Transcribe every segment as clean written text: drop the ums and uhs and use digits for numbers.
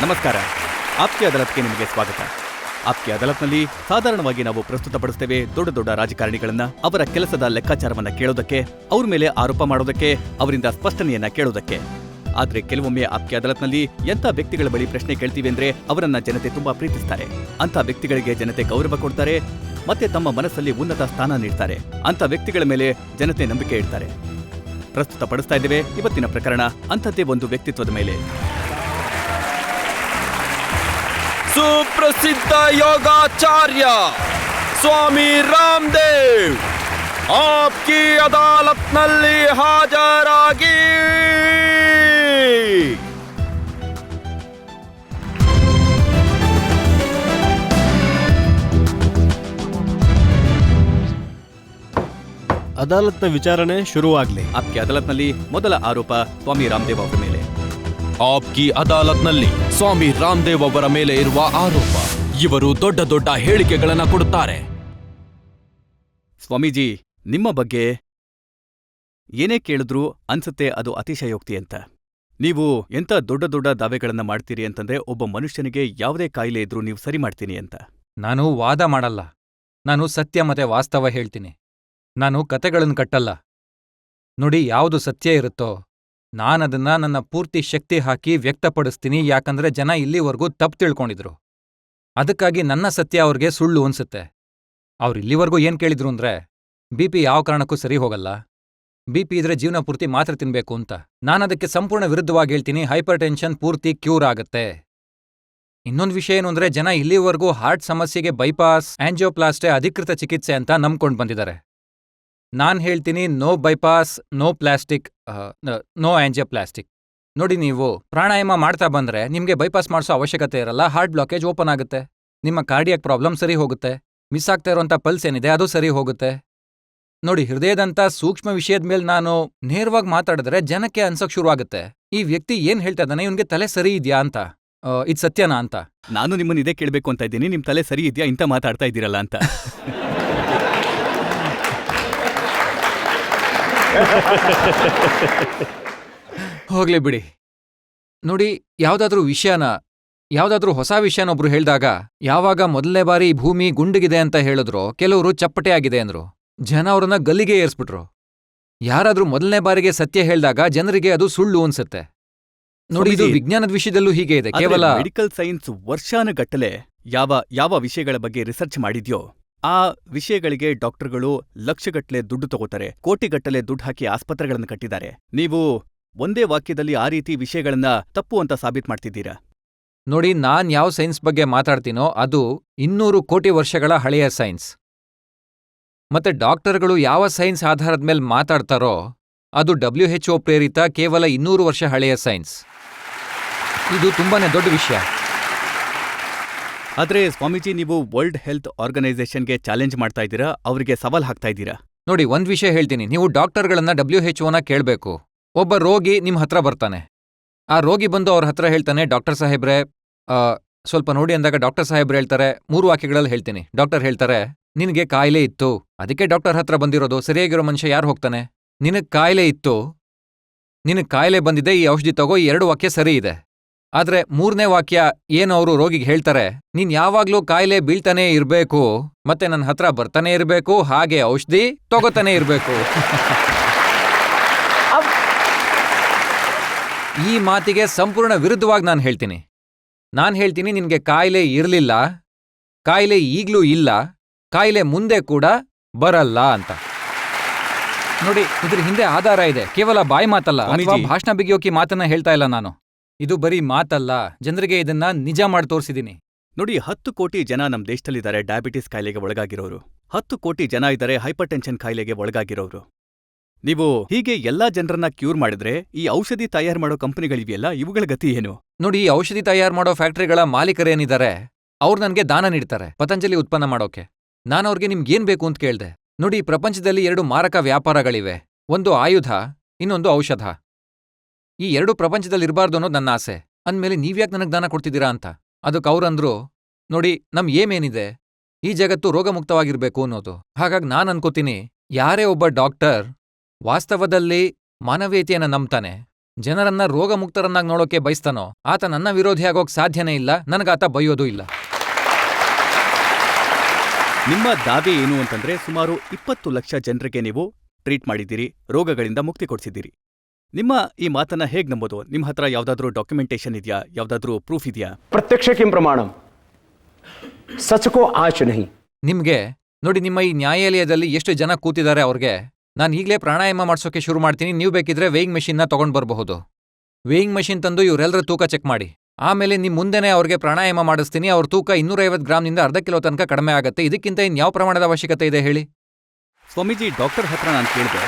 ನಮಸ್ಕಾರ. ಆಪ್ಕೆ ಅದಾಲತ್ಗೆ ನಿಮಗೆ ಸ್ವಾಗತ. ಆಪ್ಕೆ ಅದಾಲತ್ನಲ್ಲಿ ಸಾಧಾರಣವಾಗಿ ನಾವು ಪ್ರಸ್ತುತಪಡಿಸ್ತೇವೆ ದೊಡ್ಡ ದೊಡ್ಡ ರಾಜಕಾರಣಿಗಳನ್ನ, ಅವರ ಕೆಲಸದ ಲೆಕ್ಕಾಚಾರವನ್ನ ಕೇಳೋದಕ್ಕೆ, ಅವ್ರ ಮೇಲೆ ಆರೋಪ ಮಾಡೋದಕ್ಕೆ, ಅವರಿಂದ ಸ್ಪಷ್ಟನೆಯನ್ನ ಕೇಳೋದಕ್ಕೆ. ಆದ್ರೆ ಕೆಲವೊಮ್ಮೆ ಆಪ್ಕೆ ಅದಾಲತ್ನಲ್ಲಿ ಎಂಥ ವ್ಯಕ್ತಿಗಳ ಬಳಿ ಪ್ರಶ್ನೆ ಕೇಳ್ತೀವಿ ಅಂದ್ರೆ ಅವರನ್ನ ಜನತೆ ತುಂಬಾ ಪ್ರೀತಿಸ್ತಾರೆ. ಅಂತ ವ್ಯಕ್ತಿಗಳಿಗೆ ಜನತೆ ಗೌರವ ಕೊಡ್ತಾರೆ ಮತ್ತೆ ತಮ್ಮ ಮನಸ್ಸಲ್ಲಿ ಉನ್ನತ ಸ್ಥಾನ ನೀಡ್ತಾರೆ. ಅಂತ ವ್ಯಕ್ತಿಗಳ ಮೇಲೆ ಜನತೆ ನಂಬಿಕೆ ಇಡ್ತಾರೆ. ಪ್ರಸ್ತುತಪಡಿಸ್ತಾ ಇದ್ದೇವೆ ಇವತ್ತಿನ ಪ್ರಕರಣ ಅಂಥದ್ದೇ ಒಂದು ವ್ಯಕ್ತಿತ್ವದ ಮೇಲೆ. ಸುಪ್ರಸಿದ್ಧ ಯೋಗಾಚಾರ್ಯ ಸ್ವಾಮಿ ರಾಮದೇವ್ ಆಪ್ಕಿ ಅದಾಲತ್ನಲ್ಲಿ ಹಾಜರಾಗಿ. ಅದಾಲತ್ನ ವಿಚಾರಣೆ ಶುರುವಾಗ್ಲಿ. ಆಪ್ಕೆ ಅದಾಲತ್ನಲ್ಲಿ ಮೊದಲ ಆರೋಪ ಸ್ವಾಮಿ ರಾಮದೇವ್ ಅವರ ಮೇಲೆ. ಆಪ್ಕಿ ಅದಾಲತ್ನಲ್ಲಿ ಸ್ವಾಮಿ ರಾಮದೇವ್ ಅವರ ಮೇಲೆ ಇರುವ ಆರೋಪ. ಇವರು ದೊಡ್ಡ ದೊಡ್ಡ ಹೇಳಿಕೆಗಳನ್ನ ಕೊಡುತ್ತಾರೆ. ಸ್ವಾಮೀಜಿ, ನಿಮ್ಮ ಬಗ್ಗೆ ಏನೇ ಕೇಳಿದ್ರೂ ಅನ್ಸುತ್ತೆ ಅದು ಅತಿಶಯೋಕ್ತಿ ಅಂತ. ನೀವು ಎಂಥ ದೊಡ್ಡ ದೊಡ್ಡ ದಾವೆಗಳನ್ನ ಮಾಡ್ತೀರಿ ಅಂತಂದ್ರೆ ಒಬ್ಬ ಮನುಷ್ಯನಿಗೆ ಯಾವುದೇ ಕಾಯಿಲೆ ಇದ್ರೂ ನೀವು ಸರಿ ಮಾಡ್ತೀನಿ ಅಂತ. ನಾನು ವಾದ ಮಾಡಲ್ಲ. ನಾನು ಸತ್ಯ ಮತ್ತೆ ವಾಸ್ತವ ಹೇಳ್ತೀನಿ. ನಾನು ಕತೆಗಳನ್ನು ಕಟ್ಟಲ್ಲ. ನೋಡಿ, ಯಾವುದು ಸತ್ಯ ಇರುತ್ತೋ ನಾನದನ್ನ ನನ್ನ ಪೂರ್ತಿ ಶಕ್ತಿ ಹಾಕಿ ವ್ಯಕ್ತಪಡಿಸ್ತೀನಿ. ಯಾಕಂದ್ರೆ ಜನ ಇಲ್ಲಿವರೆಗೂ ತಪ್ಪು ತಿಳ್ಕೊಂಡಿದ್ರು. ಅದಕ್ಕಾಗಿ ನನ್ನ ಸತ್ಯ ಅವ್ರಿಗೆ ಸುಳ್ಳು ಅನ್ಸುತ್ತೆ. ಅವ್ರು ಇಲ್ಲಿವರೆಗೂ ಏನ್ ಕೇಳಿದ್ರು ಅಂದ್ರೆ ಬಿಪಿ ಯಾವ ಕಾರಣಕ್ಕೂ ಸರಿ ಹೋಗಲ್ಲ, ಬಿಪಿ ಇದ್ರೆ ಜೀವನ ಪೂರ್ತಿ ಮಾತ್ರೆ ತಿನ್ಬೇಕು ಅಂತ. ನಾನದಕ್ಕೆ ಸಂಪೂರ್ಣ ವಿರುದ್ಧವಾಗಿ ಹೇಳ್ತೀನಿ, ಹೈಪರ್ ಟೆನ್ಷನ್ ಪೂರ್ತಿ ಕ್ಯೂರ್ ಆಗತ್ತೆ. ಇನ್ನೊಂದು ವಿಷಯ ಏನು ಅಂದ್ರೆ ಜನ ಇಲ್ಲಿವರೆಗೂ ಹಾರ್ಟ್ ಸಮಸ್ಯೆಗೆ ಬೈಪಾಸ್, ಆಂಜಿಯೋಪ್ಲಾಸ್ಟಿ ಅಧಿಕೃತ ಚಿಕಿತ್ಸೆ ಅಂತ ನಂಬ್ಕೊಂಡು ಬಂದಿದ್ದಾರೆ. ನಾನ್ ಹೇಳ್ತೀನಿ no bypass, no plastic, no angioplastic. ನೋಡಿ, ನೀವು ಪ್ರಾಣಾಯಾಮ ಮಾಡ್ತಾ ಬಂದ್ರೆ ನಿಮ್ಗೆ ಬೈಪಾಸ್ ಮಾಡಿಸೋ ಅವಶ್ಯಕತೆ ಇರಲ್ಲ. ಹಾರ್ಟ್ ಬ್ಲಾಕೇಜ್ ಓಪನ್ ಆಗುತ್ತೆ, ನಿಮ್ಮ ಕಾರ್ಡಿಯಾಕ್ ಪ್ರಾಬ್ಲಮ್ ಸರಿ ಹೋಗುತ್ತೆ, ಮಿಸ್ ಆಗ್ತಾ ಇರೋಂಥ ಪಲ್ಸ್ ಏನಿದೆ ಅದು ಸರಿ ಹೋಗುತ್ತೆ. ನೋಡಿ, ಹೃದಯದಂತ ಸೂಕ್ಷ್ಮ ವಿಷಯದ ಮೇಲೆ ನಾನು ನೇರವಾಗಿ ಮಾತಾಡಿದ್ರೆ ಜನಕ್ಕೆ ಅನ್ಸಕ್ ಶುರು ಆಗುತ್ತೆ, ಈ ವ್ಯಕ್ತಿ ಏನ್ ಹೇಳ್ತಾ ಇದ್ದಾನೆ, ಇವನ್ಗೆ ತಲೆ ಸರಿ ಇದೆಯಾ ಅಂತ, ಇದು ಸತ್ಯನಾ ಅಂತ. ನಾನು ನಿಮ್ಮನ್ನ ಇದೇ ಕೇಳಬೇಕು ಅಂತ ಇದ್ದೀನಿ, ನಿಮ್ ತಲೆ ಸರಿ ಇದೆಯಾ ಇಂತ ಮಾತಾಡ್ತಾ ಇದ್ದೀರಲ್ಲ ಅಂತ. ಹೋಗ್ಲಿ ಬಿಡಿ. ನೋಡಿ, ಯಾವ್ದಾದ್ರೂ ಹೊಸ ವಿಷಯನ ಒಬ್ರು ಹೇಳ್ದಾಗ, ಯಾವಾಗ ಮೊದಲನೇ ಬಾರಿ ಈ ಭೂಮಿ ಗುಂಡಿಗಿದೆ ಅಂತ ಹೇಳಿದ್ರು ಕೆಲವರು ಚಪ್ಪಟೆ ಆಗಿದೆ ಅಂದ್ರು, ಜನ ಅವ್ರನ್ನ ಗಲ್ಲಿಗೆ ಏರ್ಸ್ಬಿಟ್ರು. ಯಾರಾದ್ರೂ ಮೊದಲನೇ ಬಾರಿಗೆ ಸತ್ಯ ಹೇಳ್ದಾಗ ಜನರಿಗೆ ಅದು ಸುಳ್ಳು ಅನ್ಸುತ್ತೆ. ನೋಡಿ, ಇದು ವಿಜ್ಞಾನದ ವಿಷಯದಲ್ಲೂ ಹೀಗೆ ಇದೆ. ಕೇವಲ ಮೆಡಿಕಲ್ ಸೈನ್ಸ್ ವರ್ಷಾನುಗಟ್ಟಲೆ ಯಾವ ವಿಷಯಗಳ ಬಗ್ಗೆ ರಿಸರ್ಚ್ ಮಾಡಿದ್ಯೋ ಆ ವಿಷಯಗಳಿಗೆ ಡಾಕ್ಟರ್ಗಳು ಲಕ್ಷಗಟ್ಟಲೆ ದುಡ್ಡು ತಗೋತಾರೆ, ಕೋಟಿಗಟ್ಟಲೆ ದುಡ್ಡು ಹಾಕಿ ಆಸ್ಪತ್ರೆಗಳನ್ನು ಕಟ್ಟಿದ್ದಾರೆ. ನೀವು ಒಂದೇ ವಾಕ್ಯದಲ್ಲಿ ಆ ರೀತಿ ವಿಷಯಗಳನ್ನ ತಪ್ಪು ಅಂತ ಸಾಬೀತು ಮಾಡ್ತಿದ್ದೀರಾ. ನೋಡಿ, ನಾನ್ ಯಾವ ಸೈನ್ಸ್ ಬಗ್ಗೆ ಮಾತಾಡ್ತೀನೋ ಅದು 200 ಕೋಟಿ ವರ್ಷಗಳ ಹಳೆಯ ಸೈನ್ಸ್. ಮತ್ತೆ ಡಾಕ್ಟರ್ಗಳು ಯಾವ ಸೈನ್ಸ್ ಆಧಾರದ ಮೇಲೆ ಮಾತಾಡ್ತಾರೋ ಅದು WHO ಪ್ರೇರಿತ ಕೇವಲ 200 ವರ್ಷ ಹಳೆಯ ಸೈನ್ಸ್. ಇದು ತುಂಬಾನೇ ದೊಡ್ಡ ವಿಷಯ. ಆದ್ರೆ ಸ್ವಾಮೀಜಿ, ನೀವು ವರ್ಲ್ಡ್ ಹೆಲ್ತ್ ಆರ್ಗನೈಸೇಷನ್ಗೆ ಚಾಲೆಂಜ್ ಮಾಡ್ತಾ ಇದ್ದೀರಾ, ಅವರಿಗೆ ಸವಾಲ್ ಹಾಕ್ತಾ ಇದ್ದೀರಾ. ನೋಡಿ, ಒಂದ್ ವಿಷಯ ಹೇಳ್ತೀನಿ, ನೀವು ಡಾಕ್ಟರ್ಗಳನ್ನ WHO ಕೇಳ್ಬೇಕು. ಒಬ್ಬ ರೋಗಿ ನಿಮ್ ಹತ್ರ ಬರ್ತಾನೆ. ಆ ರೋಗಿ ಬಂದು ಅವ್ರ ಹತ್ರ ಹೇಳ್ತಾನೆ, ಡಾಕ್ಟರ್ ಸಾಹೇಬ್ರೆ ಸ್ವಲ್ಪ ನೋಡಿ ಅಂದಾಗ ಡಾಕ್ಟರ್ ಸಾಹೇಬ್ರೆ ಹೇಳ್ತಾರೆ, 3 ವಾಕ್ಯಗಳಲ್ಲಿ ಹೇಳ್ತೀನಿ. ಡಾಕ್ಟರ್ ಹೇಳ್ತಾರೆ, ನಿನಗೆ ಕಾಯಿಲೆ ಇತ್ತು, ಅದಕ್ಕೆ ಡಾಕ್ಟರ್ ಹತ್ರ ಬಂದಿರೋದು. ಸರಿಯಾಗಿರೋ ಮನುಷ್ಯ ಯಾರು ಹೋಗ್ತಾನೆ? ನಿನಗ್ ಕಾಯಿಲೆ ಇತ್ತು, ನಿನಗ್ ಕಾಯಿಲೆ ಬಂದಿದೆ, ಈ ಔಷಧಿ ತಗೋ. ಈ 2 ವಾಕ್ಯ ಸರಿ ಇದೆ. ಆದ್ರೆ 3ನೇ ವಾಕ್ಯ ಏನು ಅವರು ರೋಗಿಗೆ ಹೇಳ್ತಾರೆ, ನೀನ್ ಯಾವಾಗ್ಲೂ ಕಾಯಿಲೆ ಬೀಳ್ತಾನೇ ಇರ್ಬೇಕು, ಮತ್ತೆ ನನ್ನ ಹತ್ರ ಬರ್ತಾನೆ ಇರ್ಬೇಕು, ಹಾಗೆ ಔಷಧಿ ತಗೋತಾನೆ ಇರ್ಬೇಕು. ಈ ಮಾತಿಗೆ ಸಂಪೂರ್ಣ ವಿರುದ್ಧವಾಗಿ ನಾನು ಹೇಳ್ತೀನಿ, ನಿನ್ಗೆ ಕಾಯಿಲೆ ಇರ್ಲಿಲ್ಲ, ಕಾಯಿಲೆ ಈಗ್ಲೂ ಇಲ್ಲ, ಕಾಯಿಲೆ ಮುಂದೆ ಕೂಡ ಬರಲ್ಲ ಅಂತ. ನೋಡಿ, ಇದ್ರ ಹಿಂದೆ ಆಧಾರ ಇದೆ, ಕೇವಲ ಬಾಯಿ ಮಾತಲ್ಲ ಅಥವಾ ಭಾಷಣ ಬಿಗಿಯೋಕಿ ಮಾತನ್ನ ಹೇಳ್ತಾ ಇಲ್ಲ ನಾನು. ಇದು ಬರೀ ಮಾತಲ್ಲ, ಜನರಿಗೆ ಇದನ್ನ ನಿಜ ಮಾಡಿ ತೋರಿಸಿದೀನಿ. ನೋಡಿ, 10 ಕೋಟಿ ಜನ ನಮ್ ದೇಶದಲ್ಲಿದ್ದಾರೆ ಡಯಾಬಿಟಿಸ್ ಕಾಯಿಲೆಗೆ ಒಳಗಾಗಿರೋರು. 10 ಕೋಟಿ ಜನ ಇದ್ದಾರೆ ಹೈಪರ್ ಟೆನ್ಷನ್ ಕಾಯಿಲೆಗೆ ಒಳಗಾಗಿರೋರು. ನೀವು ಹೀಗೆ ಎಲ್ಲಾ ಜನರನ್ನ ಕ್ಯೂರ್ ಮಾಡಿದ್ರೆ ಈ ಔಷಧಿ ತಯಾರು ಮಾಡೋ ಕಂಪನಿಗಳಿವೆಯಲ್ಲ, ಇವುಗಳ ಗತಿ ಏನು? ನೋಡಿ, ಈ ಔಷಧಿ ತಯಾರು ಮಾಡೋ ಫ್ಯಾಕ್ಟರಿಗಳ ಮಾಲೀಕರೇನಿದ್ದಾರೆ ಅವ್ರು ನನ್ಗೆ ದಾನ ನೀಡ್ತಾರೆ ಪತಂಜಲಿ ಉತ್ಪನ್ನ ಮಾಡೋಕೆ. ನಾನವ್ರಿಗೆ ನಿಮ್ಗೇನ್ ಬೇಕು ಅಂತ ಕೇಳ್ದೆ. ನೋಡಿ, ಪ್ರಪಂಚದಲ್ಲಿ 2 ಮಾರಕ ವ್ಯಾಪಾರಗಳಿವೆ, ಒಂದು ಆಯುಧ, ಇನ್ನೊಂದು ಔಷಧ. ಈ 2 ಪ್ರಪಂಚದಲ್ಲಿರಬಾರ್ದು ಅನ್ನೋದು ನನ್ನ ಆಸೆ. ಅಂದ್ಮೇಲೆ ನೀವ್ಯಾಕೆ ನನಗೆ ದಾನ ಕೊಡ್ತಿದ್ದೀರಾ ಅಂತ. ಅದಕ್ಕೆ ಅವ್ರಂದ್ರು, ನೋಡಿ, ನಮ್ ಏನೇನಿದೆ, ಈ ಜಗತ್ತು ರೋಗಮುಕ್ತವಾಗಿರ್ಬೇಕು ಅನ್ನೋದು. ಹಾಗಾಗಿ ನಾನ್ ಅನ್ಕೋತೀನಿ, ಯಾರೇ ಒಬ್ಬ ಡಾಕ್ಟರ್ ವಾಸ್ತವದಲ್ಲಿ ಮಾನವೀಯತೆಯನ್ನ ನಂಬ್ತಾನೆ, ಜನರನ್ನ ರೋಗಮುಕ್ತರನ್ನಾಗಿ ನೋಡೋಕೆ ಬಯಸ್ತಾನೋ ಆತ ನನ್ನ ವಿರೋಧಿಯಾಗೋಕ್ ಸಾಧ್ಯನೇ ಇಲ್ಲ, ನನಗಾತ ಬೈಯೋದೂ ಇಲ್ಲ. ನಿಮ್ಮ ದಾವೆ ಏನು ಅಂತಂದ್ರೆ ಸುಮಾರು 20 ಲಕ್ಷ ಜನರಿಗೆ ನೀವು ಟ್ರೀಟ್ ಮಾಡಿದ್ದೀರಿ, ರೋಗಗಳಿಂದ ಮುಕ್ತಿ ಕೊಡಿಸಿದ್ದೀರಿ. ನಿಮ್ಮ ಈ ಮಾತನ್ನ ಹೇಗ್ ನಂಬೋದು? ನಿಮ್ಮ ಹತ್ರ ಯಾವ್ದಾದ್ರೂ ಡಾಕ್ಯುಮೆಂಟೇಶನ್ ಇದೆಯಾ? ಯಾವ್ದಾದ್ರೂ ಪ್ರೂಫ್ ಇದೆಯಾ? प्रत्यक्ष किं प्रमाणम सच को आच नहीं. ನಿಮ್ಗೆ ನೋಡಿ, ನಿಮ್ಮ ಈ ನ್ಯಾಯಾಲಯದಲ್ಲಿ ಎಷ್ಟು ಜನ ಕೂತಿದ್ದಾರೆ ಅವ್ರಿಗೆ ನಾನು ಈಗಲೇ ಪ್ರಾಣಾಯಾಮ ಮಾಡ್ಸೋಕೆ ಶುರು ಮಾಡ್ತೀನಿ. ನೀವು ಬೇಕಿದ್ರೆ ವೇಯಿಂಗ್ ಮೆಷಿನ್ನ ತಗೊಂಡ್ ಬರಬಹುದು. ವೇಯಿಂಗ್ ಮೆಷಿನ್ ತಂದು ಇವರೆಲ್ಲರ ತೂಕ ಚೆಕ್ ಮಾಡಿ. ಆಮೇಲೆ ನಿಮ್ ಮುಂದೆನೇ ಅವ್ರಿಗೆ ಪ್ರಾಣಾಯಾಮ ಮಾಡಿಸ್ತೀನಿ. ಅವ್ರ ತೂಕ 250 ಗ್ರಾಮ್ನಿಂದ ಅರ್ಧ ಕಿಲೋ ತನಕ ಕಡಿಮೆ ಆಗುತ್ತೆ. ಇದಕ್ಕಿಂತ ಇನ್ಯಾವ ಪ್ರಮಾಣದ ಅವಶ್ಯಕತೆ ಇದೆ ಹೇಳಿ? ಸ್ವಾಮೀಜಿ, ಡಾಕ್ಟರ್ ಹತ್ರ ನಾನು ಕೇಳಿದೆ,